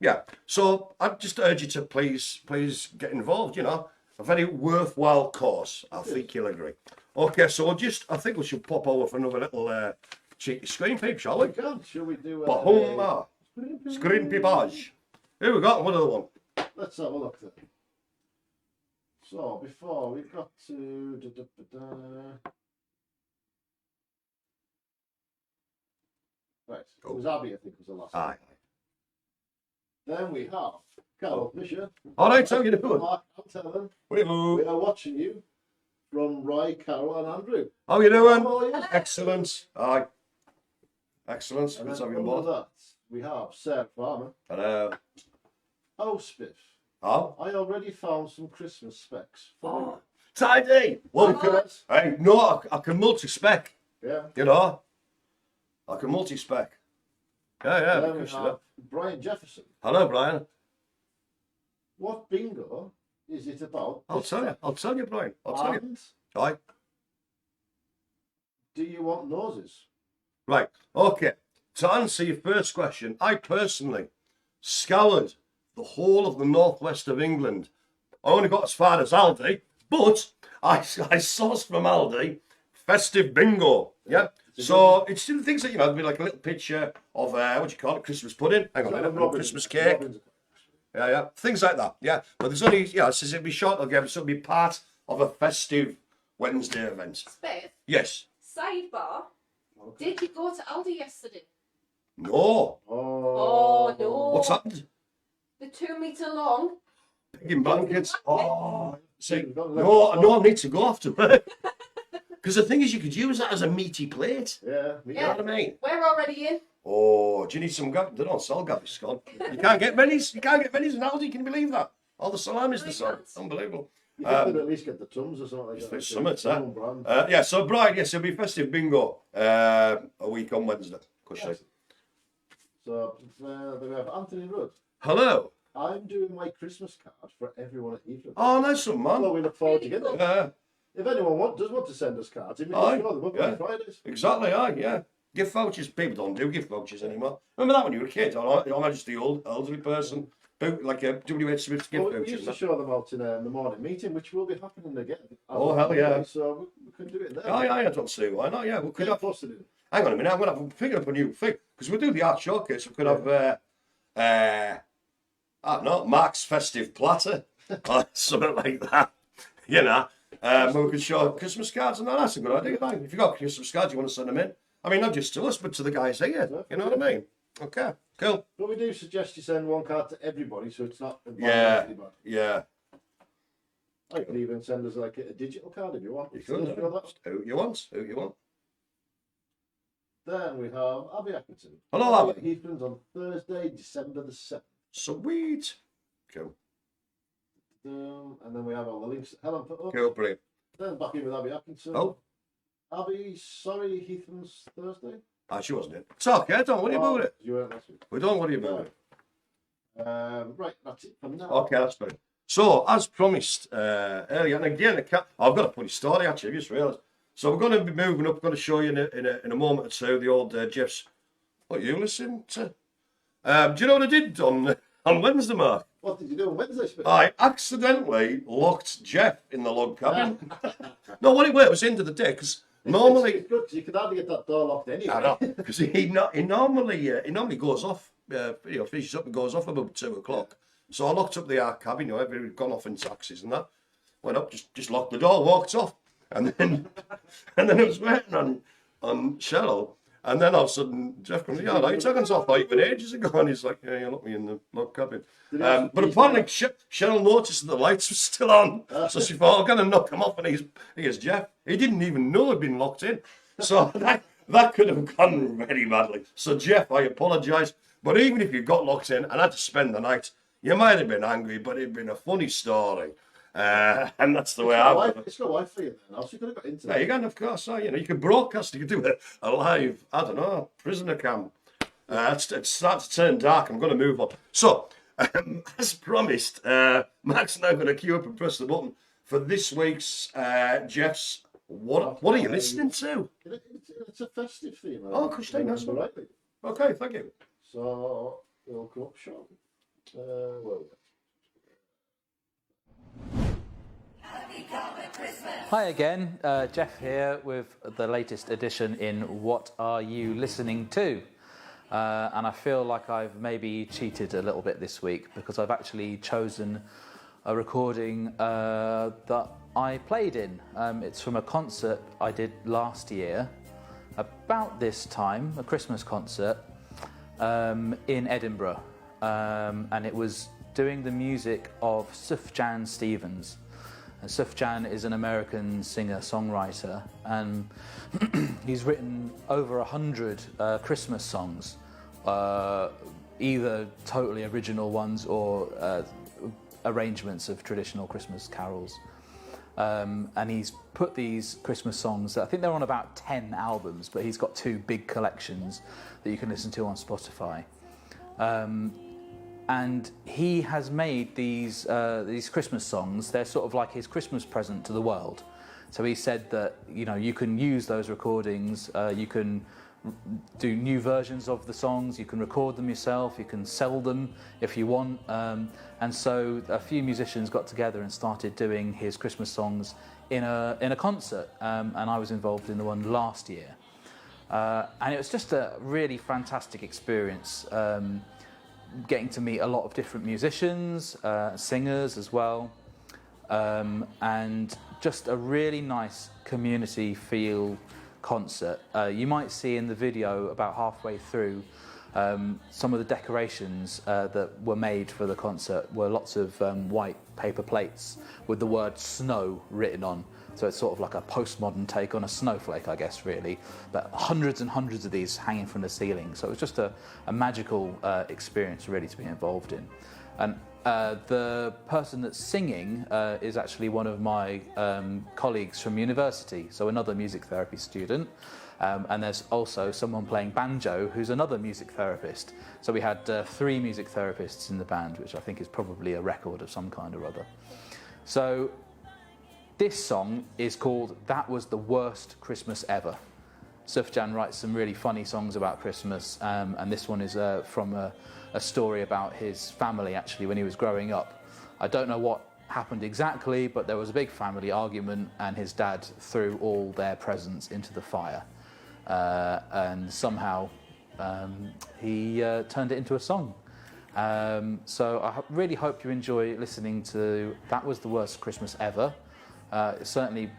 Speaker 1: Yeah. So I just urge you to please get involved. You know, a very worthwhile cause. I think you'll agree. Okay, so I think we should pop over for another little cheeky screen peep, shall we?
Speaker 2: Shall we do
Speaker 1: Bahuma. Screen peepage. Here we got another one.
Speaker 2: Let's have a look then. So before we've got to right, it was Abby, I think was the last one.
Speaker 1: Aye.
Speaker 2: Then we have Carol Fisher.
Speaker 1: All right, how you doing?
Speaker 2: Mark and Helen.
Speaker 1: Hello.
Speaker 2: We are watching you from Roy, Carol and Andrew.
Speaker 1: How you doing?
Speaker 2: How are you?
Speaker 1: Excellent. Aye. Excellent.
Speaker 2: And
Speaker 1: Good to
Speaker 2: then
Speaker 1: have you on
Speaker 2: under
Speaker 1: board.
Speaker 2: that, we have Sarah Farmer.
Speaker 1: Hello.
Speaker 2: Oh, Spiff,
Speaker 1: Oh.
Speaker 2: I already found some Christmas specs for you.
Speaker 1: Tidy. Well,
Speaker 2: Correct.
Speaker 1: hey, no, I can multi-spec.
Speaker 2: Yeah.
Speaker 1: You know, I can multi-spec. Yeah,
Speaker 2: Then we
Speaker 1: because of
Speaker 2: have
Speaker 1: that.
Speaker 2: Brian Jefferson.
Speaker 1: Hello, Brian.
Speaker 2: What bingo is it about?
Speaker 1: I'll
Speaker 2: this
Speaker 1: tell you.
Speaker 2: time?
Speaker 1: I'll tell you, Brian. I'll tell you.
Speaker 2: And
Speaker 1: Right.
Speaker 2: do you want noses?
Speaker 1: Right. Okay. To answer your first question, I personally scoured the whole of the northwest of England. I only got as far as Aldi, but I sourced from Aldi festive bingo. Yeah. So it's still things that, you know, there'd be like a little picture of what do you call it, Christmas pudding. Hang on, a little Christmas cake. Yeah, things like that. Yeah, but there's only, it says it'll be short. I'll give it. So it'll be part of a festive Wednesday event.
Speaker 3: Spiff,
Speaker 1: Yes.
Speaker 3: sidebar. Did you go to Aldi yesterday?
Speaker 1: No.
Speaker 3: Oh, no.
Speaker 1: What's happened?
Speaker 3: The 2 metre long.
Speaker 1: Pig in blankets. Oh, see,
Speaker 2: You've got
Speaker 1: no, I need to go after work. Because the thing is, you could use that as a meaty plate.
Speaker 2: Yeah.
Speaker 1: You know what I mean?
Speaker 3: We're already in.
Speaker 1: Oh, do you need some gab? They don't sell Gabby Scone. You can't get minis. You can't get minis in Aldi. Can you believe that? All the salamis they sell. Unbelievable.
Speaker 2: You could at least get the Tums or something like that.
Speaker 1: It's summits, huh?
Speaker 2: Some brand.
Speaker 1: Yeah, so Brian, yes, it'll be festive bingo a week on Wednesday.
Speaker 2: Yes. So there we have Anthony Rudd.
Speaker 1: Hello.
Speaker 2: I'm doing my Christmas card for everyone at Heathlands.
Speaker 1: Oh, nice one, man.
Speaker 2: Well, we look forward to getting it.
Speaker 1: Yeah,
Speaker 2: If anyone does want to send us cards, we can
Speaker 1: Aye,
Speaker 2: show them up
Speaker 1: yeah.
Speaker 2: on Fridays.
Speaker 1: exactly. Aye, yeah. Gift vouchers. People don't do gift vouchers anymore. Remember that when you were a kid? I'm just the elderly person. Like a W.H. Smith's gift
Speaker 2: Well, we
Speaker 1: vouchers.
Speaker 2: used to show them out in the morning meeting, which will be happening again.
Speaker 1: Oh, hell yeah.
Speaker 2: So we can do it there.
Speaker 1: Aye, I don't see why not. Yeah, we could
Speaker 2: Get
Speaker 1: have.
Speaker 2: posted in.
Speaker 1: Hang on a minute. I'm thinking up a new thing because we do the art showcase. We could have. I don't know, Marc's festive platter or something like that. You know, where we could show Christmas cards and that. That's a good idea. Like, if you got Christmas cards, you want to send them in. I mean, not just to us, but to the guys here. You know what I mean? Okay, cool.
Speaker 2: But we do suggest you send one card to everybody, so it's not.
Speaker 1: Yeah,
Speaker 2: bad.
Speaker 1: yeah.
Speaker 2: I could even send us like a digital card if you want.
Speaker 1: You could.
Speaker 2: Just that.
Speaker 1: Who you want? Who you want?
Speaker 2: Then we have Abby Atkinson.
Speaker 1: Hello,
Speaker 2: at Heathlands on Thursday, December the 7th.
Speaker 1: Sweet. Cool.
Speaker 2: And then we have all the links that Helen put up.
Speaker 1: Cool, brilliant.
Speaker 2: Then back in with Abby Atkinson.
Speaker 1: Oh.
Speaker 2: Abby, sorry, Heathlands Thursday.
Speaker 1: Ah, she wasn't in. It's okay, don't worry about it.
Speaker 2: You weren't last week.
Speaker 1: We don't worry about it.
Speaker 2: Right, that's it for now.
Speaker 1: Okay, that's better. So, as promised earlier, and again, I've got a funny story actually, I just realised. So, we're going to be moving up, going to show you in a moment or two the old Jeff's. What you listen to? Do you know what I did on Wednesday, Mark?
Speaker 2: What did you do on Wednesday, Spiff?
Speaker 1: I accidentally locked Jeff in the log cabin. No, what it was into the day, because normally.
Speaker 2: It's good because you can hardly get that door locked anyway.
Speaker 1: I know, because he normally goes off, finishes up and goes off about 2 o'clock. So I locked up the ark cabin, everyone had gone off in taxis and that. Went up, just locked the door, walked off. And then I was waiting on Cheryl. And then all of a sudden, Jeff comes, yeah, like, talking off like even ages ago. And he's like, yeah, you locked me in the log cabin. But apparently, Cheryl noticed that the lights were still on. So she thought, I'm going to knock him off. And here's Jeff. He didn't even know he'd been locked in. So that could have gone very badly. So, Jeff, I apologise. But even if you got locked in and had to spend the night, you might have been angry, but it'd been a funny story. And that's the
Speaker 2: It's
Speaker 1: way
Speaker 2: got
Speaker 1: I've
Speaker 2: Wi-
Speaker 1: got it.
Speaker 2: It's got Wi-Fi in there now, so you could have got
Speaker 1: Yeah,
Speaker 2: internet.
Speaker 1: you can, of course. You can broadcast. You can do a live, I don't know, prisoner camp. It's starting to turn dark. I'm going to move on. So, as promised, Mark's now going to queue up and press the button for this week's Jeff's. What are you listening to?
Speaker 2: It's a festive theme.
Speaker 1: Oh, Christine, that's
Speaker 2: right.
Speaker 1: right. Okay, thank you.
Speaker 2: So we'll come up short. Well,
Speaker 4: Hi again, Jeff here with the latest edition in What Are You Listening To? And I feel like I've maybe cheated a little bit this week because I've actually chosen a recording that I played in. It's from a concert I did last year, about this time, a Christmas concert in Edinburgh. And it was doing the music of Sufjan Stevens. And Sufjan is an American singer-songwriter, and he's written over 100 Christmas songs, either totally original ones or arrangements of traditional Christmas carols. And he's put these Christmas songs, I think they're on about 10 albums, but he's got 2 big collections that you can listen to on Spotify. And he has made these Christmas songs. They're sort of like his Christmas present to the world. So he said that, you know, you can use those recordings, you can do new versions of the songs, you can record them yourself, you can sell them if you want. And so a few musicians got together and started doing his Christmas songs in a concert. And I was involved in the one last year. And it was just a really fantastic experience. Getting to meet a lot of different musicians, singers as well, and just a really nice community feel concert. You might see in the video about halfway through some of the decorations that were made for the concert were lots of white paper plates with the word snow written on. So it's sort of like a postmodern take on a snowflake, I guess, really. But hundreds and hundreds of these hanging from the ceiling. So it was just a magical experience, really, to be involved in. And the person that's singing is actually one of my colleagues from university, so another music therapy student. And there's also someone playing banjo who's another music therapist. So we had 3 music therapists in the band, which I think is probably a record of some kind or other. So this song is called That Was the Worst Christmas Ever. Sufjan writes some really funny songs about Christmas, and this one is from a story about his family, actually, when he was growing up. I don't know what happened exactly, but there was a big family argument, and his dad threw all their presents into the fire. And somehow he turned it into a song. So I really hope you enjoy listening to That Was the Worst Christmas Ever. It certainly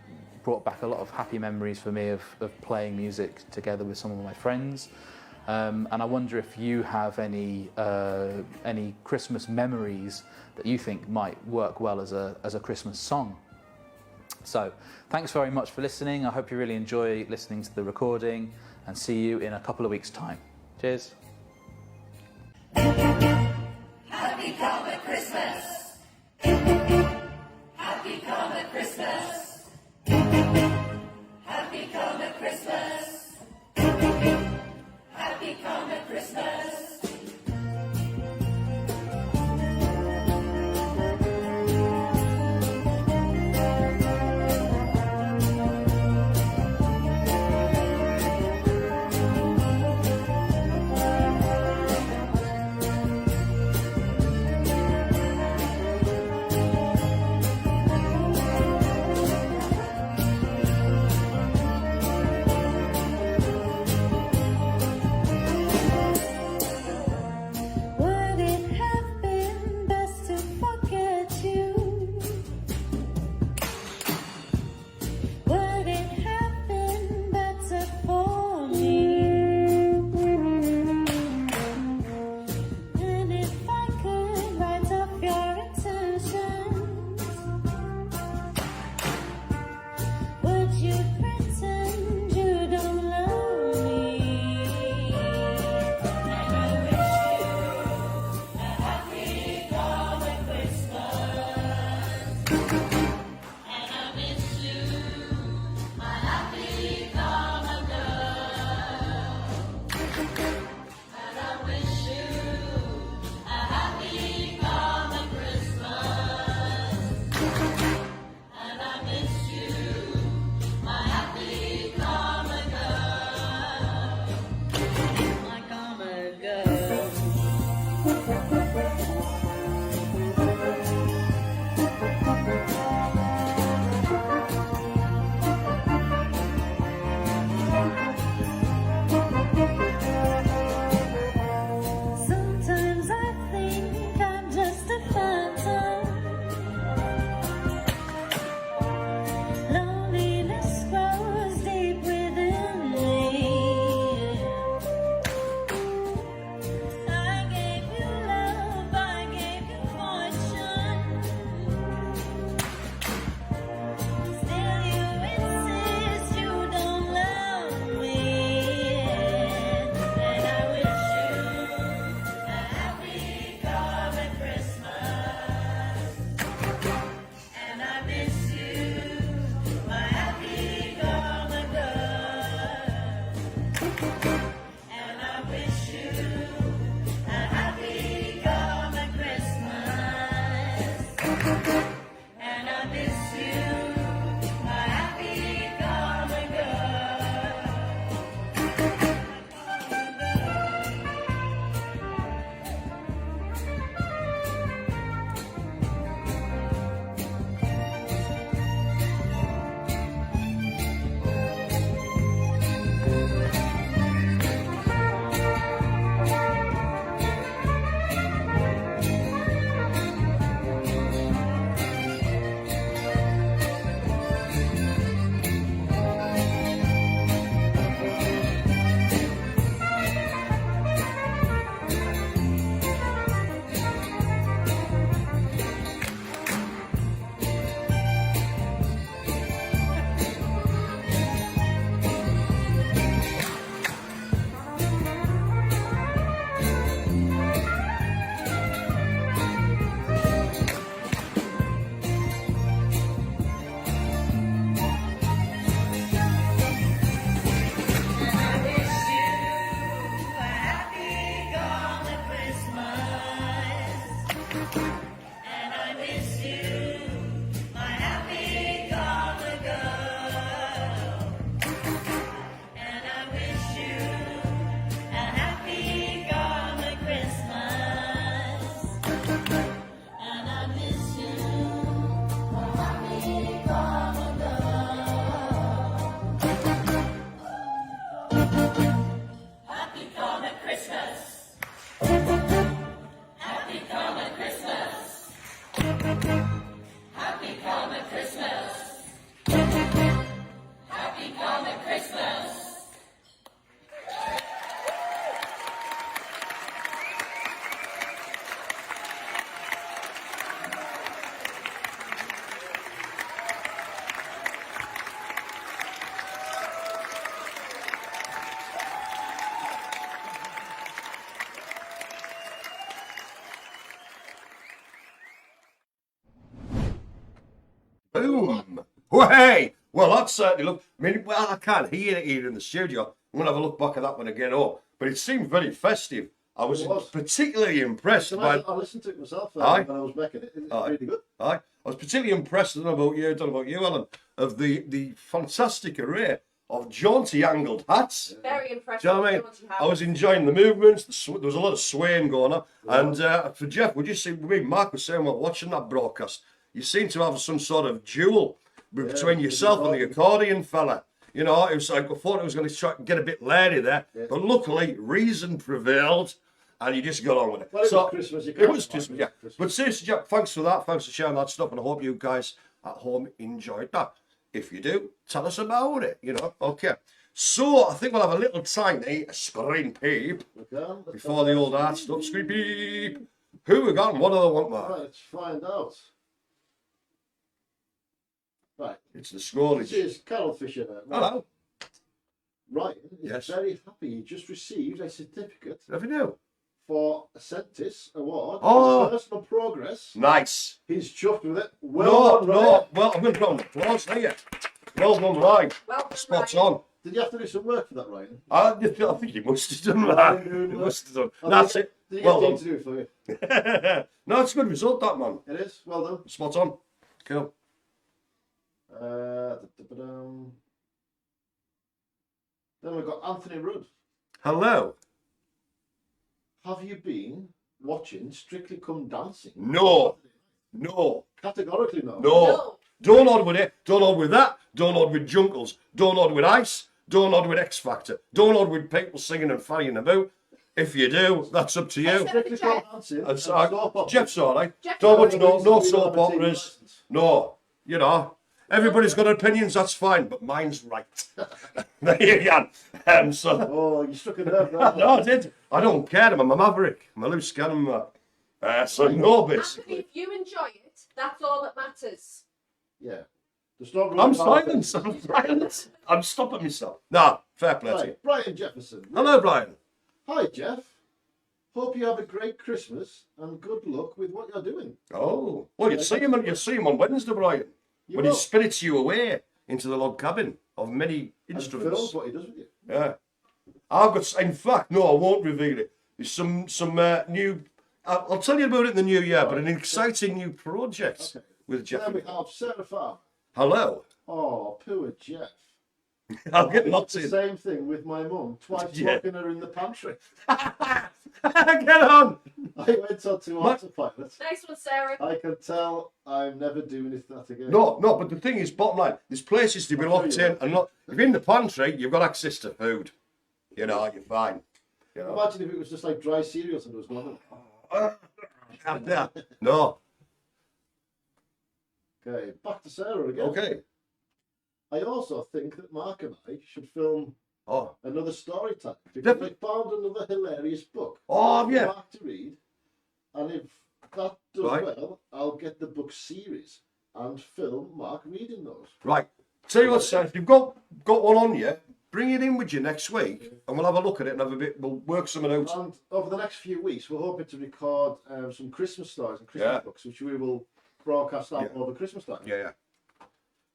Speaker 4: brought back a lot of happy memories for me of playing music together with some of my friends. And I wonder if you have any Christmas memories that you think might work well as a Christmas song. So thanks very much for listening. I hope you really enjoy listening to the recording, and see you in a couple of weeks' time. Cheers.
Speaker 5: Happy Comic Christmas! Happy Comic Christmas! Happy Comic Christmas! Happy Comic Christmas!
Speaker 1: Boom. Hey. Well, that certainly looked. I mean, well, I can't hear it here in the studio. I'm gonna have a look back at that one again. Oh, but it seemed very festive. I was,
Speaker 2: It was.
Speaker 1: particularly impressed by.
Speaker 2: I listened to it myself
Speaker 1: Aye.
Speaker 2: when I was making it. It's
Speaker 1: Aye.
Speaker 2: really good.
Speaker 1: I was particularly impressed. I don't know about you, Helen, of the fantastic array of jaunty angled hats.
Speaker 3: Very impressive.
Speaker 1: Do you know what I mean? I was enjoying the movements. There was a lot of swaying going on. And for Jeff, would you see? Mark was saying while watching that broadcast, you seem to have some sort of duel between yourself and the accordion fella. You know, it was like I thought it was going to try and get a bit lady there, but luckily reason prevailed, and you just got on with it.
Speaker 2: Well, it was Christmas. You
Speaker 1: It
Speaker 2: can't
Speaker 1: was
Speaker 2: fight
Speaker 1: Christmas,
Speaker 2: it.
Speaker 1: yeah.
Speaker 2: Christmas.
Speaker 1: But seriously, Jeff, thanks for that. Thanks for sharing that stuff, and I hope you guys at home enjoyed that. If you do, tell us about it. You know, okay. So I think we'll have a little tiny screen peep
Speaker 2: Okay,
Speaker 1: before the old art stuff. Screen peep. Who we got? And what do they want, Mark?
Speaker 2: Right, let's find out. Right,
Speaker 1: It's the
Speaker 2: this
Speaker 1: scoreage.
Speaker 2: is Carol Fisher.
Speaker 1: Hello.
Speaker 2: Ryan is
Speaker 1: Yes.
Speaker 2: very happy. He just received a certificate
Speaker 1: Have you know?
Speaker 2: for a Sentis Award
Speaker 1: Oh.
Speaker 2: for personal progress.
Speaker 1: Nice.
Speaker 2: He's chuffed with it.
Speaker 1: No,
Speaker 2: Well done, Ryan.
Speaker 1: no. Well, I'm going to put on applause here. Well done, Ryan.
Speaker 3: Well done,
Speaker 1: Spot
Speaker 3: Ryan.
Speaker 1: on.
Speaker 2: Did you have to do some work for that, Ryan?
Speaker 1: I think you must have done that. You must have done.
Speaker 2: Oh,
Speaker 1: That's
Speaker 2: did
Speaker 1: it.
Speaker 2: you get
Speaker 1: Well
Speaker 2: Dean
Speaker 1: done.
Speaker 2: to do it for you?
Speaker 1: No, it's a good result, that, man.
Speaker 2: It is. Well done.
Speaker 1: Spot on. Cool.
Speaker 2: Da-da-da-dum. Then we've got Anthony Rudd.
Speaker 1: Hello.
Speaker 2: Have you been watching Strictly Come Dancing?
Speaker 1: No. No.
Speaker 2: Categorically no.
Speaker 1: No.
Speaker 3: No.
Speaker 1: Don't nod with it. Don't nod with that. Don't nod with Junkles. Don't nod with Ice. Don't nod with X Factor. Don't nod with people singing and fanning about. If you do, that's up to you.
Speaker 2: Strictly Come Dancing.
Speaker 1: And
Speaker 2: and
Speaker 1: so,
Speaker 2: soap operas.
Speaker 1: Jeff's all right.
Speaker 3: Jeff's
Speaker 1: Don't
Speaker 3: all
Speaker 1: watch
Speaker 3: right.
Speaker 1: no
Speaker 2: We
Speaker 1: soap
Speaker 2: don't have a TV
Speaker 1: operas.
Speaker 2: license.
Speaker 1: No. You know. Everybody's got opinions, that's fine, but mine's right. There you go. So,
Speaker 2: Oh, you struck a nerve there.
Speaker 1: no, I did. I don't care. I'm a maverick. I'm a loose cannon. So, no,
Speaker 3: Anthony,
Speaker 1: basically.
Speaker 3: if you enjoy it, that's all that matters.
Speaker 2: Yeah. Just don't ruin
Speaker 1: I'm
Speaker 2: my
Speaker 1: silent.
Speaker 2: face.
Speaker 1: I'm silent. I'm stopping myself. Nah, fair play to you.
Speaker 2: Right, Brian Jefferson.
Speaker 1: Hello, Brian.
Speaker 2: Hi, Jeff. Hope you have a great Christmas and good luck with what you're doing.
Speaker 1: Oh, well, you'll see him on Wednesday, Brian.
Speaker 2: You
Speaker 1: When he
Speaker 2: will.
Speaker 1: spirits you away into the log cabin of many
Speaker 2: And
Speaker 1: instruments.
Speaker 2: films what he does with you.
Speaker 1: Yeah. I've got, in fact, no, I won't reveal it. There's some new, I'll tell you about it in the new year, but an exciting new project
Speaker 2: Okay.
Speaker 1: with Jeff.
Speaker 2: Then we have Sarah Farr.
Speaker 1: Hello.
Speaker 2: Oh, poor Jeff.
Speaker 1: I'll get
Speaker 2: It's
Speaker 1: lots
Speaker 2: the
Speaker 1: in.
Speaker 2: same thing with my mum. Twice
Speaker 1: Yeah.
Speaker 2: locking her in the pantry.
Speaker 1: Get on.
Speaker 2: I went on to autopilot.
Speaker 3: Nice one, Sarah.
Speaker 2: I can tell I'm never doing that again.
Speaker 1: No, but the thing is, bottom line, there's places to be
Speaker 2: I'll
Speaker 1: locked
Speaker 2: tell you
Speaker 1: in and not. If you're in the pantry, you've got access to food. You know, you're fine. You know.
Speaker 2: Imagine if it was just like dry cereals and there was nothing.
Speaker 1: No.
Speaker 2: Okay, back to Sarah again.
Speaker 1: Okay.
Speaker 2: I also think that Mark and I should film
Speaker 1: Oh.
Speaker 2: another story time because
Speaker 1: Definitely.
Speaker 2: I found another hilarious book
Speaker 1: Oh,
Speaker 2: for
Speaker 1: yeah.
Speaker 2: Mark to read, and if that does
Speaker 1: Right.
Speaker 2: well, I'll get the book series and film Mark reading those.
Speaker 1: Right. Tell you what, Sam, if you've got one on you, bring it in with you next week, and we'll have a look at it and have a bit. We'll work something out.
Speaker 2: And over the next few weeks, we're hoping to record some Christmas stories and Christmas
Speaker 1: Yeah.
Speaker 2: books, which we will broadcast out
Speaker 1: Yeah.
Speaker 2: over Christmas time.
Speaker 1: Yeah.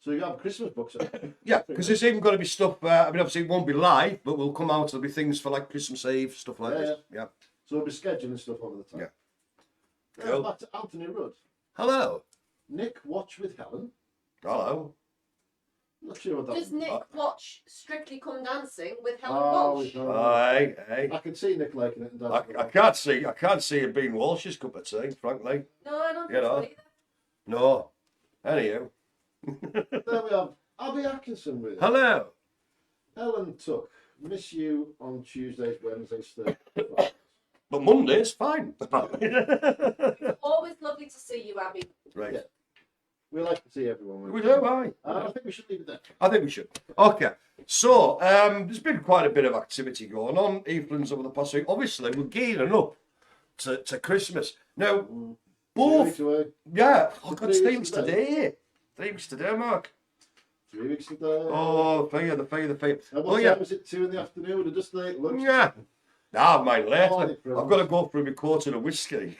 Speaker 2: So you have Christmas books.
Speaker 1: Yeah, because there's even got to be stuff. I mean, obviously, it won't be live, but we'll come out. There'll be things for like Christmas Eve, stuff like
Speaker 2: Yeah,
Speaker 1: this. Yeah.
Speaker 2: So we'll be scheduling stuff over the time.
Speaker 1: Yeah.
Speaker 2: Then
Speaker 1: Cool.
Speaker 2: back to Anthony Rudd.
Speaker 1: Hello.
Speaker 2: Nick, watch with Helen.
Speaker 1: Hello.
Speaker 2: Not sure what that
Speaker 3: Does Nick watch Strictly Come Dancing with Helen
Speaker 2: Oh,
Speaker 3: Walsh?
Speaker 1: Hey.
Speaker 2: I can see Nick liking it and dancing.
Speaker 1: I can't see it being Walsh's cup of tea, frankly.
Speaker 3: No, I don't
Speaker 1: You
Speaker 3: think
Speaker 1: know.
Speaker 3: so either.
Speaker 1: No. Anyhow.
Speaker 2: There we have Abby Atkinson with us.
Speaker 1: Hello.
Speaker 2: Helen Tuck. Miss you on Tuesdays, Wednesdays, Thursdays.
Speaker 1: But Monday's fine.
Speaker 3: Always lovely to see you, Abby.
Speaker 1: Right.
Speaker 2: Yeah. We like to see everyone.
Speaker 1: We do, aye.
Speaker 2: I think we should leave it there.
Speaker 1: I think we should. Okay. So, there's been quite a bit of activity going on, Heathlands, over the past week. Obviously, we're gearing up to Christmas. Now, both... Yeah. Oh, God, it's 3 weeks today. 3 weeks today, Mark.
Speaker 2: 3 weeks today.
Speaker 1: Oh, the fire.
Speaker 2: And
Speaker 1: Oh,
Speaker 2: what
Speaker 1: yeah.
Speaker 2: time is it? 2 in the afternoon? Or just late lunch?
Speaker 1: Yeah. Nah, mine later.
Speaker 2: Morning,
Speaker 1: I've got to go through my quarter of whiskey.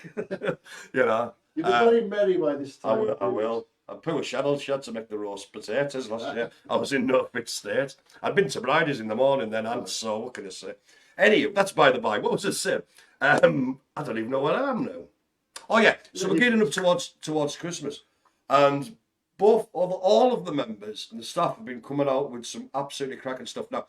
Speaker 1: You know.
Speaker 2: You'll be very merry by this
Speaker 1: I
Speaker 2: time.
Speaker 1: will. And poor Cheryl, she had to make the roast potatoes last year. I was in no fit state. I'd been to Bridie's in the morning then, and so what can I say? Anyway, that's by the by. What was I saying? I don't even know where I am now. Oh yeah, so we're getting up towards Christmas, and all of the members and the staff have been coming out with some absolutely cracking stuff. Now,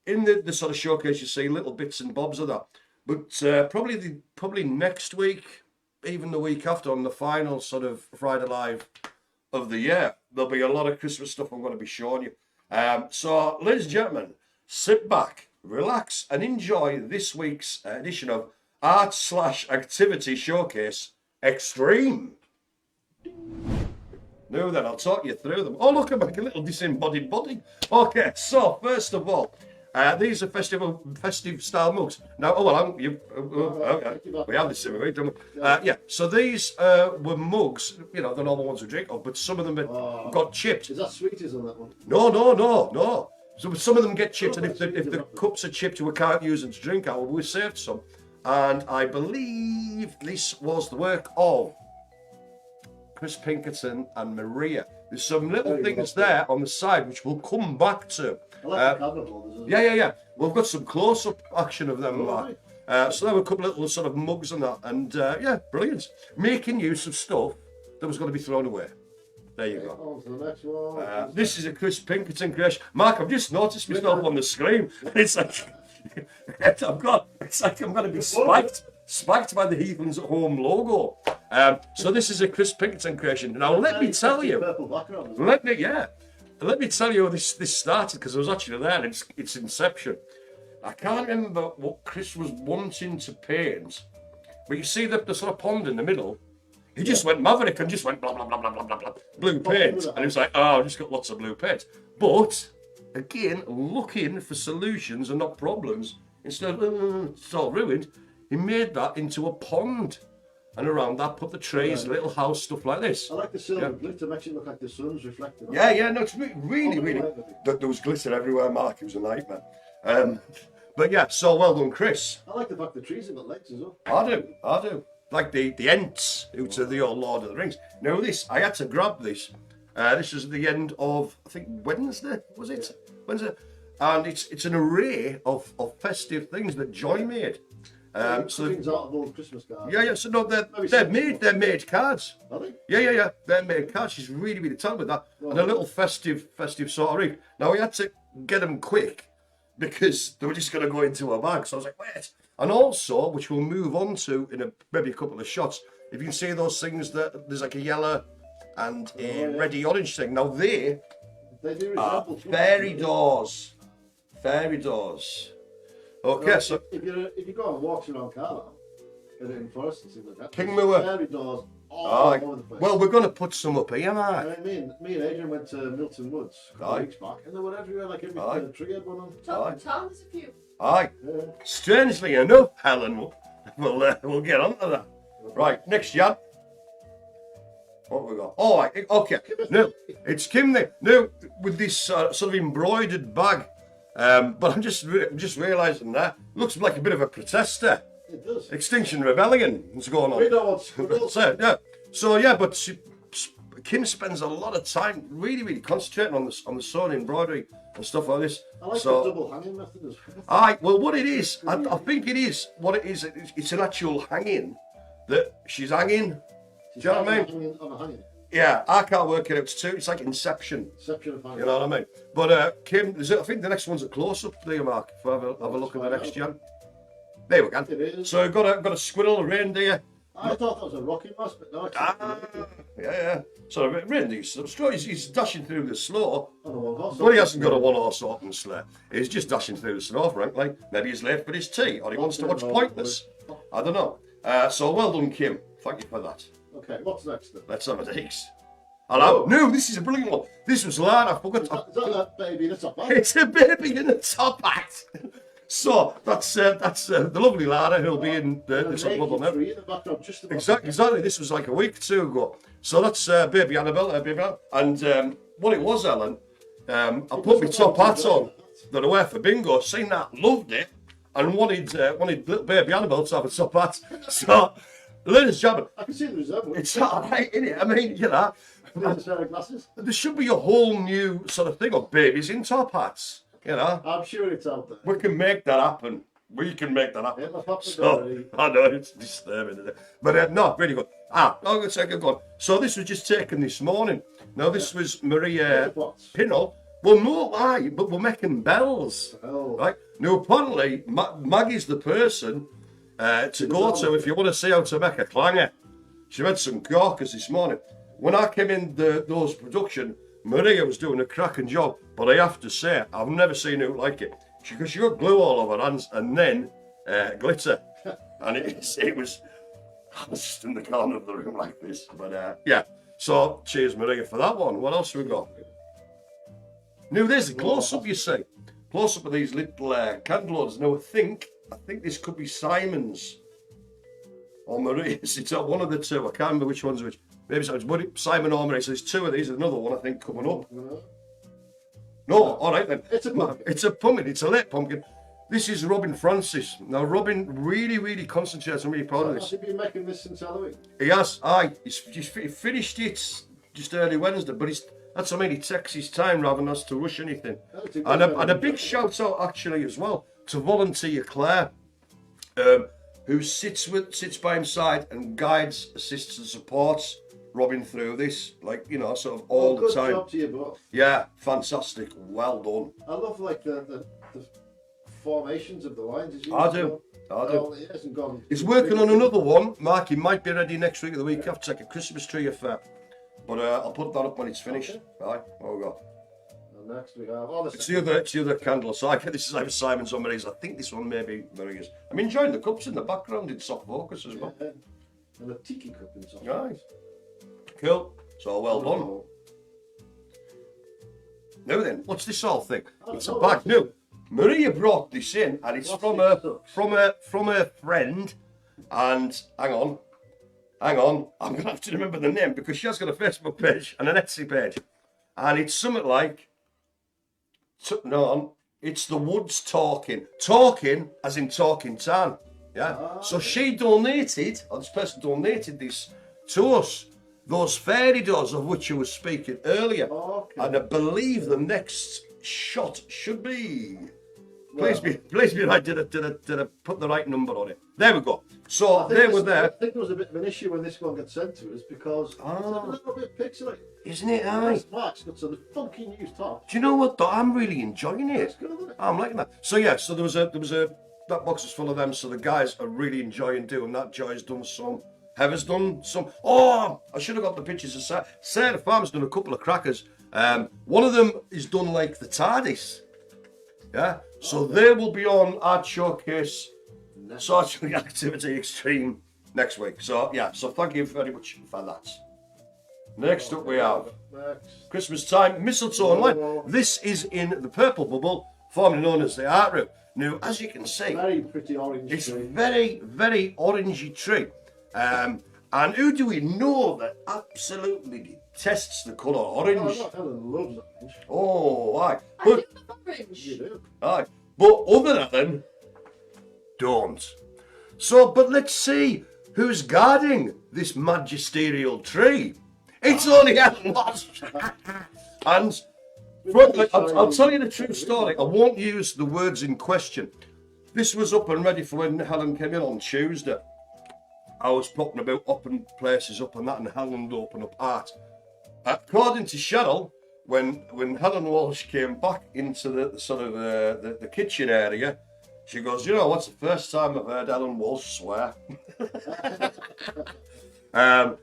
Speaker 1: in the sort of showcase, you see little bits and bobs of that, but probably next week, even the week after, on the final sort of Friday Live of the year, there'll be a lot of Christmas stuff I'm going to be showing you. So, ladies and gentlemen, sit back, relax, and enjoy this week's edition of Art/Activity Showcase Extreme. Now then, I'll talk you through them. Oh, look, I'm like a little disembodied body. Okay, so first of all, these are festive style mugs. Now, we have this in don't we? Yeah, so these were mugs, you know, the normal ones we drink of, but some of them got chipped.
Speaker 2: Is that sweeties on that one?
Speaker 1: No. So some of them get chipped, and if the cups are chipped, we can't use them to drink out. We saved some, and I believe this was the work of Chris Pinkerton and Maria. There's some little things there on the side which we'll come back to.
Speaker 2: I like the cabinet holders.
Speaker 1: Yeah. We've got some close-up action of them. So there were a couple of little sort of mugs and that, and yeah, brilliant. Making use of stuff that was going to be thrown away. There you go.
Speaker 2: On to the next one.
Speaker 1: This is a Chris Pinkerton creation. Mark, I've just noticed myself on the screen. It's like I'm going to be spiked by the Heathlands at Home logo. So this is a Chris Pinkerton creation. Now let me tell you. Let me tell you how this started, because I was actually there. It's inception. I can't remember what Chris was wanting to paint, but you see the sort of pond in the middle. He just went maverick and just went blah blah blah blah blah blah blah blue paint, and he was like, "Oh, I've just got lots of blue paint." But again, looking for solutions and not problems, instead of it's all ruined, he made that into a pond, and around that put the trees, little house, stuff like this.
Speaker 2: I like the silver glitter, makes it look like the sun's reflected.
Speaker 1: Yeah, no, it's really. There was glitter everywhere, Mark. It was a nightmare. But yeah, so well done, Chris.
Speaker 2: I like the fact the trees have got legs as well.
Speaker 1: I do. Like the Ents, who to the old Lord of the Rings. Now I had to grab this. This was at the end of, I think, Wednesday, was it? Wednesday. And it's an array of festive things that Joy made.
Speaker 2: So things out of old Christmas cards.
Speaker 1: Yeah. So no, they're made cards.
Speaker 2: Are they?
Speaker 1: Yeah. They're made cards. She's really talented with that. Well, and a little festive sort of ring. Now we had to get them quick because they were just going to go into a bag. So I was like, wait. And also, which we'll move on to in maybe a couple of shots, if you can see those things that there's like a yellow and a reddy orange thing. Now they
Speaker 2: do resemble
Speaker 1: fairy doors. Fairy doors. Okay,
Speaker 2: well,
Speaker 1: so
Speaker 2: if you go on walks around Carlisle, in forest and things like that,
Speaker 1: Kingmoor.
Speaker 2: fairy doors all over the place.
Speaker 1: Well, we're going to put some up here, Mark.
Speaker 2: Me and Adrian went to Milton Woods a couple of weeks back, and they were everywhere, like every tree had one on.
Speaker 3: Tom, there's a few.
Speaker 1: Aye. Strangely enough, Helen, we'll get on to that. Right, next Jan. What have we got? Oh, okay. No, it's Kim there. No, with this sort of embroidered bag. But I'm just realising that looks like a bit of a protester.
Speaker 2: It does.
Speaker 1: Extinction Rebellion is going on.
Speaker 2: We don't want squirrels.
Speaker 1: But Kim spends a lot of time really concentrating on the sewing, embroidery and stuff like this.
Speaker 2: I like the double hanging method as well.
Speaker 1: Well, what it is, I think it is, what it is, it's an actual hanging that she's hanging. Do you know what I mean?
Speaker 2: On a hanging.
Speaker 1: Yeah, I can't work it out too. It's like Inception.
Speaker 2: Inception of hanging.
Speaker 1: You know what I mean? But Kim, I think the next one's a close-up there, Mark. If I have a look at the next Jan. There we go.
Speaker 2: It is.
Speaker 1: So I've got a squirrel, a reindeer.
Speaker 2: I thought that was a rocking horse, but no, it's
Speaker 1: Yeah. So reindeer's he's dashing through the snow.
Speaker 2: on a one horse.
Speaker 1: Well, he hasn't got a one-horse open sleigh. He's just dashing through the snow, frankly. Maybe he's late for his tea, or he wants to watch Pointless. I don't know. So well done, Kim. Thank you for that.
Speaker 2: Okay, what's next then?
Speaker 1: Let's have a taste. Hello? No, this is a brilliant one. This was Lana. I forgot.
Speaker 2: Is that a baby in a top hat?
Speaker 1: It's a baby in a top hat. So that's the lovely Lara who'll be in the top level now.
Speaker 2: Tree in the background, just about
Speaker 1: Exactly. This was like a week or two ago. So that's baby Annabelle, and what it was, Helen. I put my top hat on that I wear for bingo. Seen that, loved it, and wanted little baby Annabelle to have a top hat. So Ladies and gentlemen,
Speaker 2: I can see the resemblance.
Speaker 1: it's alright, isn't it? I mean, you know,
Speaker 2: There's a pair of glasses.
Speaker 1: there should be a whole new sort of thing of babies in top hats. You know,
Speaker 2: I'm sure it's out there.
Speaker 1: we can make that happen. We can make that happen.
Speaker 2: Yeah, my pop's
Speaker 1: So,
Speaker 2: already.
Speaker 1: I know it's disturbing, isn't it? But no, really good. I'm going to take a good. So this was just taken this morning. Now this was Maria
Speaker 2: Plots.
Speaker 1: Pinnell. Well, no lie, but we're making bells,
Speaker 2: Oh.
Speaker 1: right? Now apparently Maggie's the person to go to if you want to see how to make a clanger. She made some corkers this morning. When I came in those production, Maria was doing a cracking job, but I have to say, I've never seen it like it. She got glue all over her hands and then glitter. And it was, I was just in the corner of the room like this. But yeah, so cheers Maria for that one. What else have we got? Now there's a close-up, you see. Close-up of these little candle holders. Now I think this could be Simon's or Maria's. It's one of the two. I can't remember which one's which. Maybe it's Simon or Maria. So there's two of these. There's another one I think coming up. No, all right then.
Speaker 2: It's a pumpkin.
Speaker 1: It's a pumpkin. It's a late pumpkin. This is Robin Francis. Now Robin really concentrates. I'm really proud of
Speaker 2: Has
Speaker 1: this.
Speaker 2: he been making this since Halloween?
Speaker 1: He has. Aye, he finished it just early Wednesday, but that's what I mean. He takes his time rather than has to rush anything.
Speaker 2: Oh, it's a
Speaker 1: And
Speaker 2: good
Speaker 1: a big shout out actually as well to volunteer Claire, who sits by his side and guides, assists and supports Robin through this, like, you know, sort of all the
Speaker 2: Good
Speaker 1: time.
Speaker 2: job to you both.
Speaker 1: Yeah, fantastic. Well done.
Speaker 2: I love like the formations of the lines. As you
Speaker 1: I
Speaker 2: know.
Speaker 1: do. I do.
Speaker 2: Well, it hasn't gone.
Speaker 1: He's working on another one. Mark, he might be ready next week or the week after, like a Christmas tree affair. But I'll put that up when it's finished.
Speaker 2: Okay.
Speaker 1: Right, what we got?
Speaker 2: And next we have all
Speaker 1: It's the other candle. So I get this is either Simon's or Maria's. I think this one may be Maria's. I'm enjoying the cups in the background in soft focus as well.
Speaker 2: and a tiki cup inside.
Speaker 1: Nice. Cool. So well done. Now then, what's this all thing? It's a bag. Now, Maria brought this in, and it's from her friend. And hang on, I'm gonna have to remember the name because she has got a Facebook page and an Etsy page, and it's something like. No, it's the Woods talking as in talking town. Yeah. So she donated, or this person donated this to us. Those fairy doors of which you were speaking earlier.
Speaker 2: Okay.
Speaker 1: And I believe the next shot should be. Please be right. Did I put the right number on it? There we go. So they were
Speaker 2: I
Speaker 1: there.
Speaker 2: think there was a bit of an issue when this one got sent to us because it's a little bit pixelated.
Speaker 1: Isn't it? Aye.
Speaker 2: Mark's got some funky new top.
Speaker 1: Do you know what though? I'm really enjoying it.
Speaker 2: It's good, isn't it?
Speaker 1: I'm liking that. So yeah, so there was a that box is full of them. So the guys are really enjoying doing that. Joy's done some. Heather's done some. Oh, I should have got the pictures of Sarah. Sarah Farmer's done a couple of crackers. One of them is done like the TARDIS. Yeah. So they will be on Art Showcase Social Activity Extreme next week. So yeah. So thank you very much for that. Next up we have
Speaker 2: Next.
Speaker 1: Christmas time mistletoe online. This is in the purple bubble, formerly known as the art room. Now, as you can see,
Speaker 2: Very pretty orange
Speaker 1: it's
Speaker 2: tree.
Speaker 1: very orangey tree. And who do we know that absolutely detests the colour orange?
Speaker 2: Oh, Helen loves orange.
Speaker 1: Oh, aye.
Speaker 3: I do
Speaker 1: But,
Speaker 3: love orange.
Speaker 2: You do.
Speaker 1: aye. But other than don't. So, but let's see who's guarding this magisterial tree. It's only Helen Watts. And frankly, I'll tell you the true story. I won't use the words in question. This was up and ready for when Helen came in on Tuesday. I was popping about open places up and that, and Helen would open up art. According to Cheryl, when Helen Walsh came back into the sort of the kitchen area, she goes, you know what's the first time I've heard Helen Walsh swear? Yeah,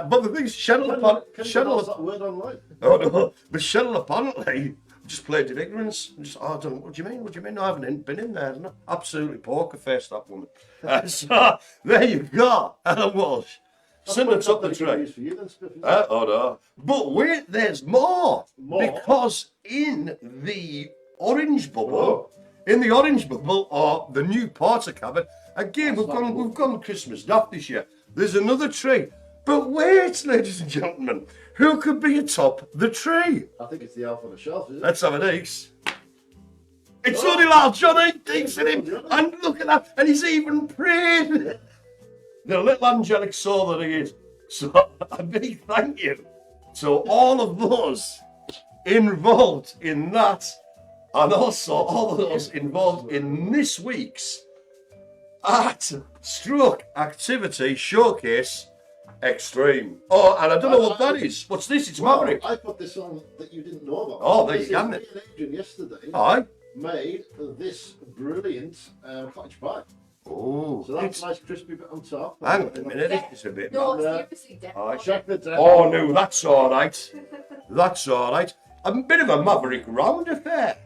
Speaker 1: but the thing is,
Speaker 2: Can you pronounce that word online?
Speaker 1: Oh no, but Cheryl apparently just played in ignorance. Just, oh, I don't know, what do you mean? What do you mean? I haven't been in there, no. Absolutely poker face, that woman. So, there you go, Helen Walsh. Send it up the tray.
Speaker 2: For you then, Spiff.
Speaker 1: Oh no. But wait, there's more.
Speaker 2: More?
Speaker 1: Because in the orange bubble,
Speaker 2: Oh.
Speaker 1: or the new porter cabin, again, we've gone Christmas daft this year. There's another tree. But wait, ladies and gentlemen, who could be atop the tree?
Speaker 2: I think it's the elf on the shelf, is it?
Speaker 1: Let's have a Deeks. It's only little Johnny Deeks in him. And look at that. And he's even praying. The little angelic soul that he is. So a big thank you to all of those involved in that, and also all of those involved in this week's Art Stroke Activity Showcase Extreme. Oh, and I don't know what that is. What's this? It's Maverick.
Speaker 2: I put this on that you didn't know about.
Speaker 1: Oh, there
Speaker 2: This
Speaker 1: you go.
Speaker 2: is me and Adrian yesterday
Speaker 1: Aye.
Speaker 2: made this brilliant cottage pie.
Speaker 1: Oh,
Speaker 2: So that's a nice crispy bit on top.
Speaker 1: hang on a minute. This is a bit.
Speaker 3: No,
Speaker 2: Yeah.
Speaker 3: seriously,
Speaker 1: Aye.
Speaker 2: Check the depth.
Speaker 1: Oh no, that's all right. That's all right. A bit of a Maverick round affair,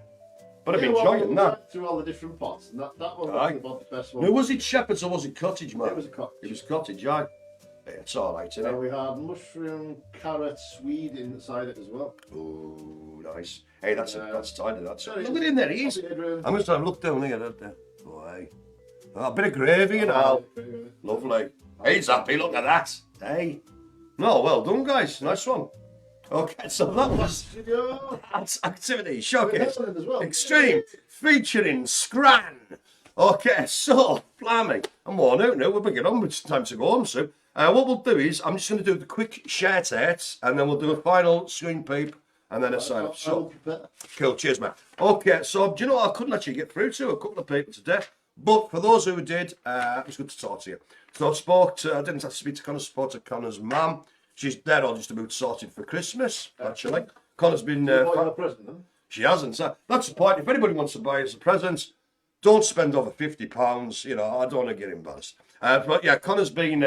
Speaker 1: but I'm enjoying that.
Speaker 2: Through all the different pots, and that one
Speaker 1: Aye.
Speaker 2: was about the best one.
Speaker 1: Now, was it Shepherd's or was it Cottage, man?
Speaker 2: It was a cottage.
Speaker 1: It was Cottage, aye. Yeah, it's all right, isn't
Speaker 2: And
Speaker 1: it?
Speaker 2: we had mushroom, carrot, swede inside it as well.
Speaker 1: Oh, nice. Hey, that's tidy. That's
Speaker 2: There he
Speaker 1: look
Speaker 2: is.
Speaker 1: at him there. He is.
Speaker 2: Copy, Adrian.
Speaker 1: I'm just trying to look down here. Boy, a bit of gravy and all. Lovely. He's happy. Look at that. Hey. No, well done, guys. Nice one. Okay, so that was
Speaker 2: Studio.
Speaker 1: Arts Activity Showcase
Speaker 2: Helen as well.
Speaker 1: Extreme featuring Scran. Okay, so blimey, I'm worn out now. We're bringing on. It's time to go home soon. What we'll do is I'm just going to do the quick shout outs, and then we'll do a final screen peep, and then a sign
Speaker 2: I'll
Speaker 1: off. So
Speaker 2: prepare.
Speaker 1: cool, cheers, mate. Okay, so do you know what? I couldn't actually get through to a couple of people today, but for those who did, it was good to talk to you. So I didn't have to speak to Connor. I spoke to Connor's mum. She's dead or just about sorted for Christmas, actually. Connor's been.
Speaker 2: You bought your present then?
Speaker 1: She hasn't. So that's the point. If anybody wants to buy us a present, don't spend over £50. You know, I don't want to get embarrassed. But yeah, Connor's been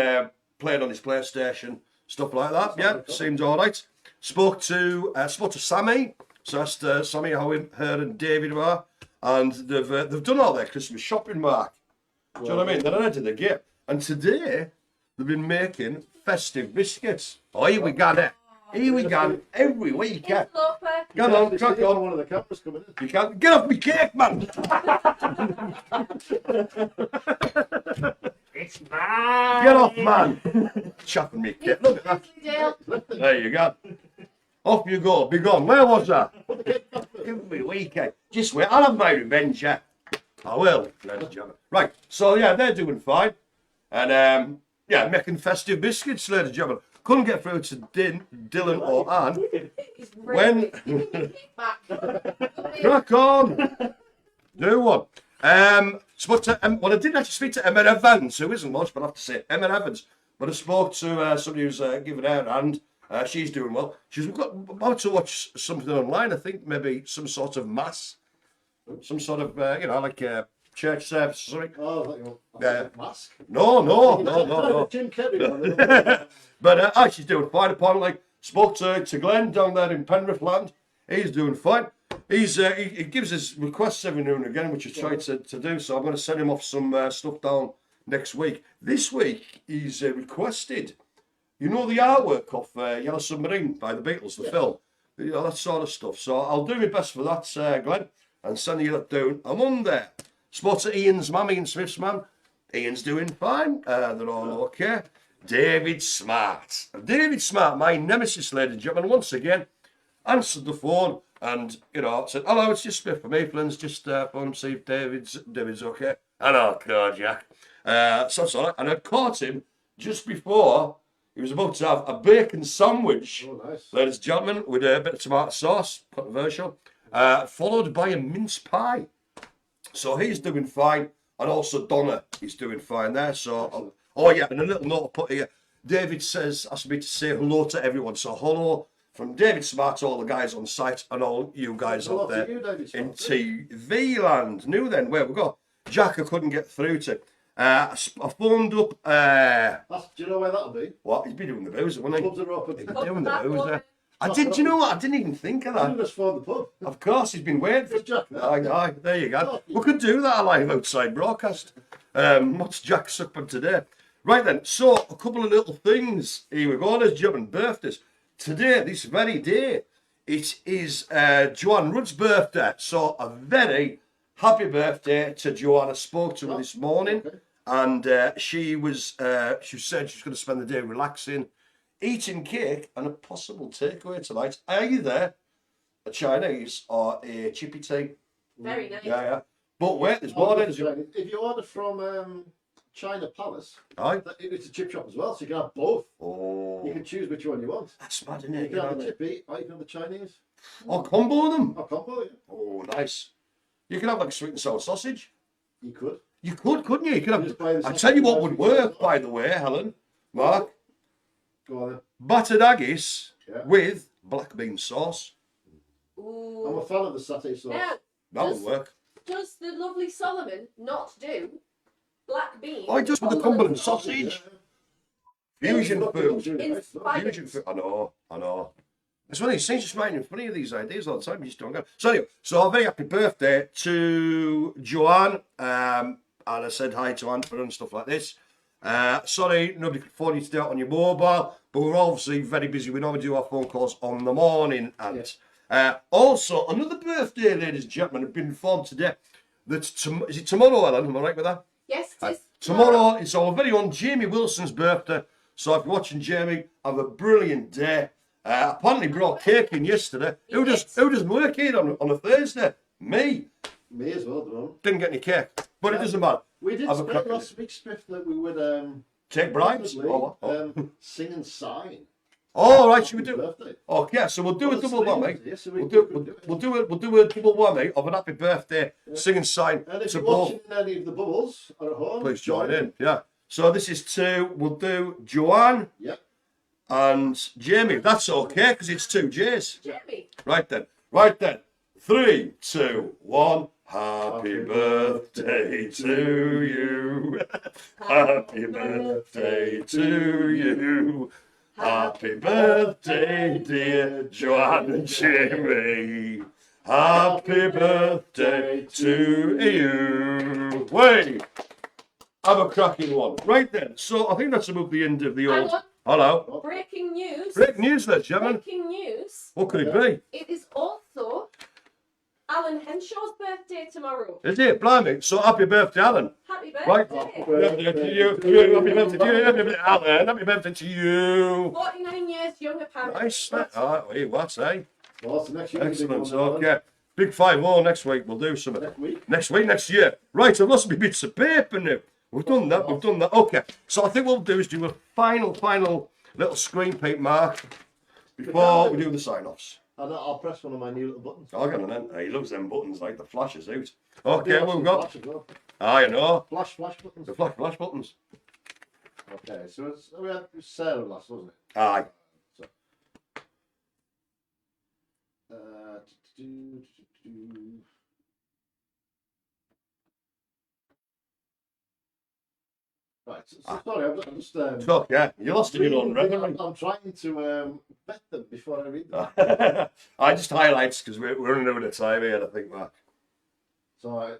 Speaker 1: playing on his PlayStation, stuff like that. Yeah, seemed all right. Spoke to Sammy. So asked Sammy how her and David are, and they've done all their Christmas shopping, Mark. Do you know what I mean? They're ready to get. And today they've been making festive biscuits. Oh, here we go. Here we go. Every week. Yeah. Come on, crack on.
Speaker 2: One of the cameras coming in.
Speaker 1: You can't get off me cake, man.
Speaker 5: It's mine.
Speaker 1: Get off, man. Chopping me cake. Look at that. There you go. Off you go. Be gone. Where was that? Every weekend. Just wait. I'll have my revenge, yeah. I will. Ladies and gentlemen. Right. So yeah, they're doing fine, and yeah, making festive biscuits, ladies and gentlemen. Couldn't get through to Dylan or Anne. When crack on, do one. Well, I didn't actually speak to Emma Evans, who isn't much, but I have to say Emma Evans. But I spoke to somebody who's giving her a hand. She's doing well. She's about to watch something online. I think maybe some sort of mass, some sort of like church service or something.
Speaker 2: Oh, I thought you were mask.
Speaker 1: No.
Speaker 2: Jim Carrey.
Speaker 1: But she's doing fine. Apparently, spoke to Glenn down there in Penrith Land. He's doing fine. He gives us requests every now and again, which I try to do. So I'm going to send him off some stuff down next week. This week he's requested, the artwork of Yellow Submarine by the Beatles, the film, that sort of stuff. So I'll do my best for that, Glenn, and send you that down. I'm on there. Spoke to Ian's mum, Ian Smith's mum. Ian's doing fine. They're all okay. David Smart. David Smart, my nemesis, ladies and gentlemen, once again, answered the phone and, said, hello, it's just Spiff from Heathlands. Just phone him, see if David's okay. Hello, Jack. So sorry. And I caught him just before he was about to have a bacon sandwich,
Speaker 2: Oh, nice.
Speaker 1: ladies and gentlemen, with a bit of tomato sauce, controversial, followed by a mince pie. So he's doing fine, and also Donna is doing fine there. So, and a little note I put here. David asked me to say hello to everyone. So hello from David Smart, all the guys on site, and all you guys
Speaker 2: Hello
Speaker 1: out
Speaker 2: to
Speaker 1: there
Speaker 2: you, David
Speaker 1: in
Speaker 2: Smart.
Speaker 1: TV land. New then, where we go? Jack, I couldn't get through to. I phoned up.
Speaker 2: Do you know where that'll be?
Speaker 1: What? He's been doing the boozer, wasn't he?
Speaker 2: Pubs are open.
Speaker 1: He's been doing the boozer. Do you know what? I didn't even think of
Speaker 2: You
Speaker 1: that.
Speaker 2: just phoned the pub.
Speaker 1: Of course, he's been waiting for
Speaker 2: It's Jack there.
Speaker 1: Aye, there you go. We could do that live outside broadcast. What's Jack's up on today? Right then, so a couple of little things. Here we go, there's Joanne birthdays. Today, this very day, it is Joanne Rudd's birthday. So a very happy birthday to Joanne. I spoke to her this morning,
Speaker 2: okay.
Speaker 1: and she said she was going to spend the day relaxing, eating cake, and a possible takeaway tonight. Either a Chinese or a chippy tea.
Speaker 3: Very nice.
Speaker 1: Yeah. But wait, there's more. There's
Speaker 2: If you order from China Palace.
Speaker 1: Aye.
Speaker 2: It's a chip shop as well, so you can have both.
Speaker 1: Oh,
Speaker 2: You can choose which one you want.
Speaker 1: that's mad, isn't
Speaker 2: You
Speaker 1: it?
Speaker 2: can have the chippy, or you can have the Chinese.
Speaker 1: Oh, combo them.
Speaker 2: Or combo, yeah.
Speaker 1: Oh, nice. You can have like sweet and sour sausage.
Speaker 2: You could.
Speaker 1: You could, couldn't you? You could
Speaker 2: Just buy
Speaker 1: have.
Speaker 2: the
Speaker 1: I tell you what
Speaker 2: sausage
Speaker 1: would
Speaker 2: and
Speaker 1: work, by the way, Helen, Mark.
Speaker 2: Go on then.
Speaker 1: Battered haggis
Speaker 2: Yeah.
Speaker 1: with black bean sauce.
Speaker 2: I'm
Speaker 3: Ooh.
Speaker 2: a fan of the satay sauce.
Speaker 3: Now,
Speaker 1: That would
Speaker 3: does,
Speaker 1: work.
Speaker 3: does the lovely Solomon not do black beans?
Speaker 1: Oh, just with the Cumberland sausage. Fusion food.
Speaker 3: Inspired.
Speaker 1: Fusion food. I know. It's one of these things, just writing funny of these ideas all the time. You just don't go. So anyway, so a very happy birthday to Joanne. And I said hi to Anthony and stuff like this. Sorry, nobody could phone you today on your mobile, but we're obviously very busy. We normally do our phone calls on the morning. And also, another birthday, ladies and gentlemen, have been informed today that is it tomorrow, Helen? Am I right with that?
Speaker 3: Yes, it is.
Speaker 1: Tomorrow it's our very own Jamie Wilson's birthday. So if you're watching Jamie, have a brilliant day. Apparently brought cake in yesterday. Who does work here on a Thursday? Me.
Speaker 2: Me as well, don't
Speaker 1: Didn't get any cake. But it doesn't matter.
Speaker 2: we? did
Speaker 1: Have a
Speaker 2: speak
Speaker 1: crack at
Speaker 2: last week, Spiff, that we would
Speaker 1: Take bribes?
Speaker 2: possibly, sing and sign.
Speaker 1: Oh, right, should we
Speaker 2: Happy
Speaker 1: do?
Speaker 2: birthday.
Speaker 1: Okay, so we'll do a double whammy.
Speaker 2: Yeah, so
Speaker 1: We'll do a double whammy of an happy birthday sing and sign
Speaker 2: And if
Speaker 1: to
Speaker 2: you're
Speaker 1: both.
Speaker 2: watching any of the bubbles or at home,
Speaker 1: Please join in. Yeah. So this is two. We'll do Joanne
Speaker 2: Yep.
Speaker 1: and Jamie. That's okay because it's two J's.
Speaker 3: Jamie.
Speaker 1: Right then. 3, 2, 1. Happy birthday to you. Happy birthday to you. Happy birthday, dear Joanne and Jamie. Happy birthday to you. Wait. Have a cracking one. Right then. So I think that's about the end of the
Speaker 3: Hang
Speaker 1: old.
Speaker 3: on.
Speaker 1: Hello.
Speaker 3: Breaking news.
Speaker 1: Breaking news, ladies and gentlemen.
Speaker 3: Breaking news.
Speaker 1: What could it be?
Speaker 3: It is also Alan Henshaw's birthday tomorrow.
Speaker 1: Is it? Blimey. So happy birthday, Alan.
Speaker 3: Happy
Speaker 1: Right.
Speaker 3: birthday.
Speaker 1: Happy birthday to you. Happy birthday to you. Happy birthday, Alan. Happy birthday to you.
Speaker 3: 49 years young, apparently.
Speaker 1: Nice. All right. Well, what's eh?
Speaker 2: Well, so next year
Speaker 1: Excellent. Okay. Big 5-0 next week. We'll do something. Next week, next year. Right. I've lost me bits of paper now. We've done that. Okay. So I think what we'll do is do a final little screen peek, Mark, before we do the sign-offs.
Speaker 2: And I'll press one of my new little buttons.
Speaker 1: Oh, go on then. He loves them buttons like the flashes out. Okay, what we've got?
Speaker 2: Flash as well.
Speaker 1: I know.
Speaker 2: Flash buttons.
Speaker 1: The flash buttons.
Speaker 2: Okay, so we had Sarah last, wasn't it?
Speaker 1: Aye.
Speaker 2: So, do. Right, so sorry, I'm just
Speaker 1: So, yeah, you lost in your own record.
Speaker 2: I'm trying to vet them before I read them.
Speaker 1: I just highlights because we're running out of time here, I think, Mark.
Speaker 2: So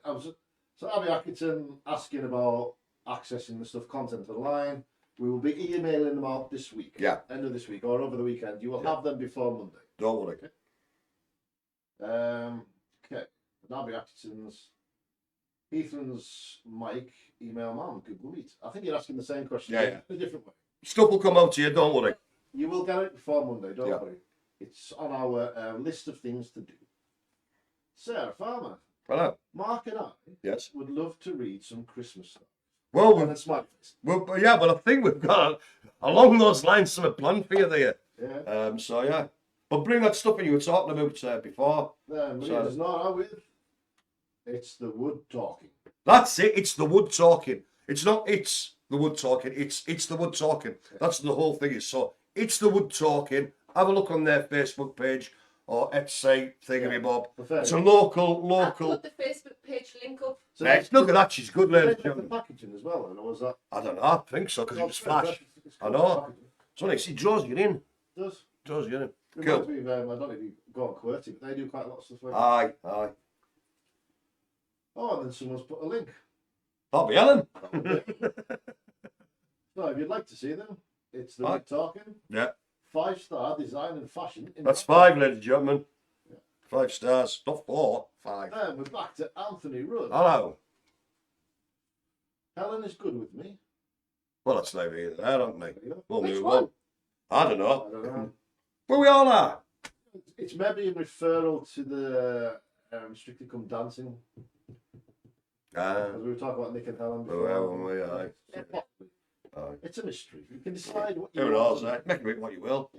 Speaker 2: Abby Atkinson asking about accessing the stuff content online. We will be emailing them out this week.
Speaker 1: Yeah.
Speaker 2: End of this week or over the weekend. You will have them before Monday.
Speaker 1: Don't worry.
Speaker 2: Okay. Abby Atkinson's Heathlands Mike email man Google Meet. I think you're asking the same question
Speaker 1: Yeah.
Speaker 2: in a different way.
Speaker 1: Stuff will come out to you, don't worry.
Speaker 2: You will get it before Monday, don't
Speaker 1: Yeah.
Speaker 2: worry. It's on our list of things to do. Sarah Farmer,
Speaker 1: Hello.
Speaker 2: Mark and I
Speaker 1: Yes.
Speaker 2: would love to read some Christmas stuff.
Speaker 1: Well,
Speaker 2: And a smiley face.
Speaker 1: I think we've got along those lines some planned for you there.
Speaker 2: Yeah.
Speaker 1: So yeah, but bring that stuff in you were talking about before.
Speaker 2: Maria does not know with. It's the wood talking.
Speaker 1: That's it. It's the wood talking. It's not. It's the wood talking. It's the wood talking. That's the whole thing. Is so. It's the wood talking. Have a look on their Facebook page or Etsy thingamabob. It's a local.
Speaker 3: I'll put the Facebook page link up.
Speaker 2: So
Speaker 1: Mate, look at that. She's good, ladies and
Speaker 2: the
Speaker 1: gentlemen.
Speaker 2: packaging as well, and was that?
Speaker 1: I don't know. I think so because it was flash. I know. So nice. It draws you in.
Speaker 2: Does.
Speaker 1: Draws you in.
Speaker 2: Reminds
Speaker 1: Cool.
Speaker 2: me of, I don't know if you go on QWERTY, but they do quite a lot of stuff like that.
Speaker 1: Aye.
Speaker 2: Oh, and then someone's put a link.
Speaker 1: That'll be Helen.
Speaker 2: So if you'd like to see them, it's the
Speaker 1: Aye.
Speaker 2: wood talking.
Speaker 1: Yeah.
Speaker 2: 5-star design and fashion.
Speaker 1: That's 5, ladies and gentlemen. 5 stars. Not 4. 5.
Speaker 2: Then we're back to Anthony Rudd.
Speaker 1: Hello.
Speaker 2: Helen is good with me.
Speaker 1: Well, that's neither here nor there, aren't they? We'll
Speaker 3: Which
Speaker 1: move
Speaker 3: one?
Speaker 1: on. I don't
Speaker 2: I
Speaker 1: know.
Speaker 2: don't know.
Speaker 1: Well, we all are.
Speaker 2: It's maybe a referral to the Strictly Come Dancing. As we were talking about Nick and Helen before.
Speaker 1: well, aye. Aye.
Speaker 2: It's a mystery. You can decide what you
Speaker 1: Who
Speaker 2: want.
Speaker 1: knows, eh? Make of it what you will.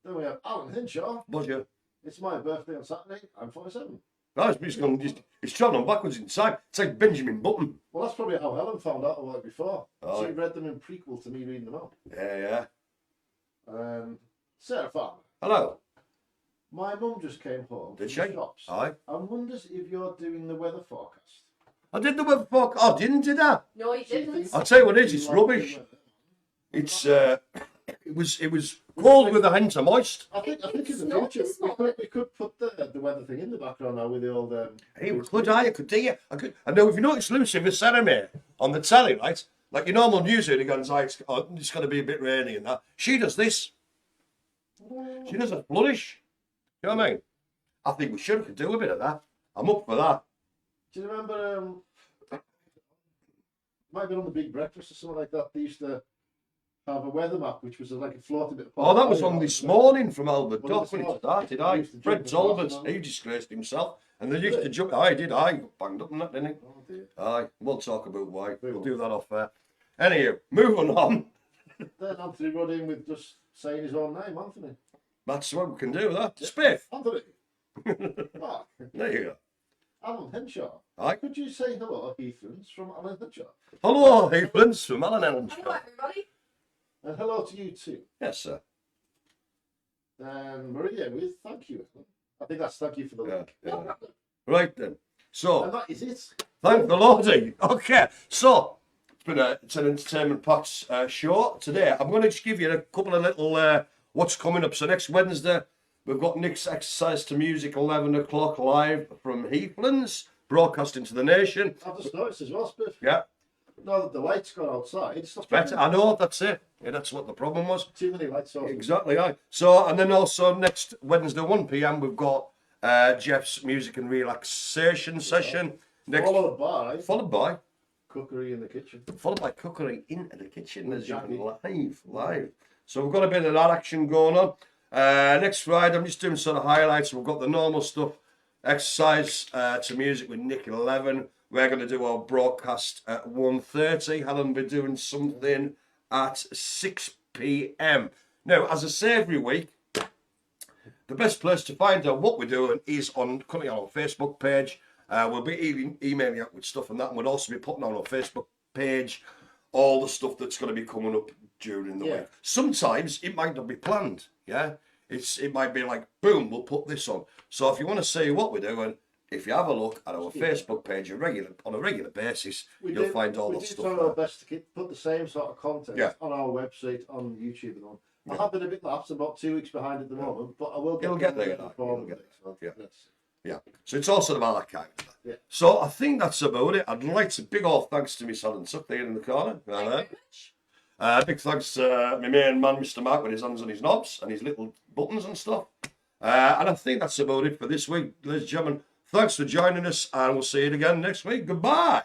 Speaker 2: Then we have Alan Hinshaw.
Speaker 1: Was you?
Speaker 2: It's my birthday on Saturday. I'm 47.
Speaker 1: No, it's travelling backwards in time. It's like Benjamin Button.
Speaker 2: Well, that's probably how Helen found out about it before.
Speaker 1: Oh,
Speaker 2: She read them in prequel to me reading them out.
Speaker 1: Yeah.
Speaker 2: Sarah Farmer.
Speaker 1: Hello.
Speaker 2: My mum just came home
Speaker 1: Did
Speaker 2: from the
Speaker 1: she?
Speaker 2: shops
Speaker 1: Aye.
Speaker 2: and wonders if you're doing the weather forecast.
Speaker 1: I did the weather forecast. Oh, did I?
Speaker 3: No, he
Speaker 2: She
Speaker 3: didn't.
Speaker 2: thinks
Speaker 1: I'll tell you what it is,
Speaker 2: you
Speaker 1: it's
Speaker 2: like
Speaker 1: rubbish.
Speaker 2: the weather.
Speaker 1: It's it was cold with the hands are moist.
Speaker 2: I think in
Speaker 3: It's
Speaker 2: the
Speaker 3: not
Speaker 2: future
Speaker 3: this morning.
Speaker 2: we could put the weather thing in the background now with the old.
Speaker 1: Hey, we could I could do you. I could. I know if you notice Lucy with Sarah on the telly, right? Like your normal news reader goes, it's going to be a bit rainy and that. She does this. She does a flourish. You know what I mean? I think we could do a bit of that. I'm up for that.
Speaker 2: Do you remember? Might have been on the Big Breakfast or something like that. They used to have a weather map, which was like a floating bit.
Speaker 1: Oh, that was on this morning from Albert
Speaker 2: Well,
Speaker 1: Dock when it
Speaker 2: this
Speaker 1: started.
Speaker 2: morning.
Speaker 1: I
Speaker 2: He used to
Speaker 1: Fred
Speaker 2: jump across
Speaker 1: Talbot,
Speaker 2: and
Speaker 1: he disgraced himself, and they used
Speaker 2: Really?
Speaker 1: to jump. I did. I got banged up and that, didn't he?
Speaker 2: Oh, dear.
Speaker 1: Aye, we'll talk about why.
Speaker 2: We
Speaker 1: We'll
Speaker 2: will.
Speaker 1: do that off air. Anyway, moving on.
Speaker 2: Then Anthony rode in with just saying his own name, Anthony.
Speaker 1: That's what we can do. That Spiff.
Speaker 2: Anthony. Mark.
Speaker 1: There you go.
Speaker 2: Alan Henshaw.
Speaker 1: Aye.
Speaker 2: Could you say hello, Heathlands, from Alan Henshaw?
Speaker 1: Hello, Heathlands from Alan Ellen
Speaker 3: Hello,
Speaker 1: Show.
Speaker 3: everybody.
Speaker 2: And hello to you too.
Speaker 1: Yes, sir.
Speaker 2: And Maria with thank you. I think that's thank you for the
Speaker 1: Yeah,
Speaker 2: link.
Speaker 3: No
Speaker 1: yeah.
Speaker 3: problem.
Speaker 1: Right then. So,
Speaker 2: And that is it.
Speaker 1: thank the Lordy. Okay, so it's an entertainment packed show today. I'm going to just give you a couple of little what's coming up. So next Wednesday we've got Nick's Exercise to Music 11 o'clock live from Heathlands, broadcasting to the nation.
Speaker 2: I've just noticed as well, Spiff.
Speaker 1: Yeah,
Speaker 2: Now that the lights gone outside, it's not
Speaker 1: better. I know that's it. Yeah, that's what the problem was.
Speaker 2: too many lights sources.
Speaker 1: Exactly. Aye. So and then also next Wednesday 1 p.m. we've got Jeff's music and relaxation session. Next
Speaker 2: Followed by
Speaker 1: followed by
Speaker 2: cookery in the kitchen.
Speaker 1: cookery into the kitchen. There's
Speaker 2: Jackie.
Speaker 1: live. So we've got a bit of that action going on. Next Friday, I'm just doing sort of highlights. We've got the normal stuff, exercise to music with Nick at 11. We're going to do our broadcast at 1:30. Helen will be doing something at 6 p.m. Now, as I say every week, the best place to find out what we're doing is currently on our Facebook page. We'll be emailing out with stuff and that, and we'll also be putting on our Facebook page all the stuff that's going to be coming up during the week. Sometimes it might not be planned, yeah? It might be like, boom, we'll put this on. So if you want to see what we're doing, if you have a look at our Facebook page on a regular basis, you'll find all that
Speaker 2: We
Speaker 1: stuff
Speaker 2: do try
Speaker 1: there.
Speaker 2: our best to put the same sort of content
Speaker 1: Yeah.
Speaker 2: on our website, on YouTube and on. I have been a bit lapsed, about 2 weeks behind at the moment, but I will get
Speaker 1: You'll get there,
Speaker 2: before
Speaker 1: you'll get
Speaker 2: next month.
Speaker 1: there.
Speaker 2: Yes.
Speaker 1: Yeah, so it's all sort of archived.
Speaker 2: Yeah.
Speaker 1: So I think that's about it. I'd like to big old thanks to Miss Helen Tuck there in the corner.
Speaker 3: Thank you very much.
Speaker 1: Big thanks to my main man, Mr. Marc, with his hands on his knobs and his little buttons and stuff. And I think that's about it for this week, ladies and gentlemen. Thanks for joining us, and we'll see you again next week. Goodbye.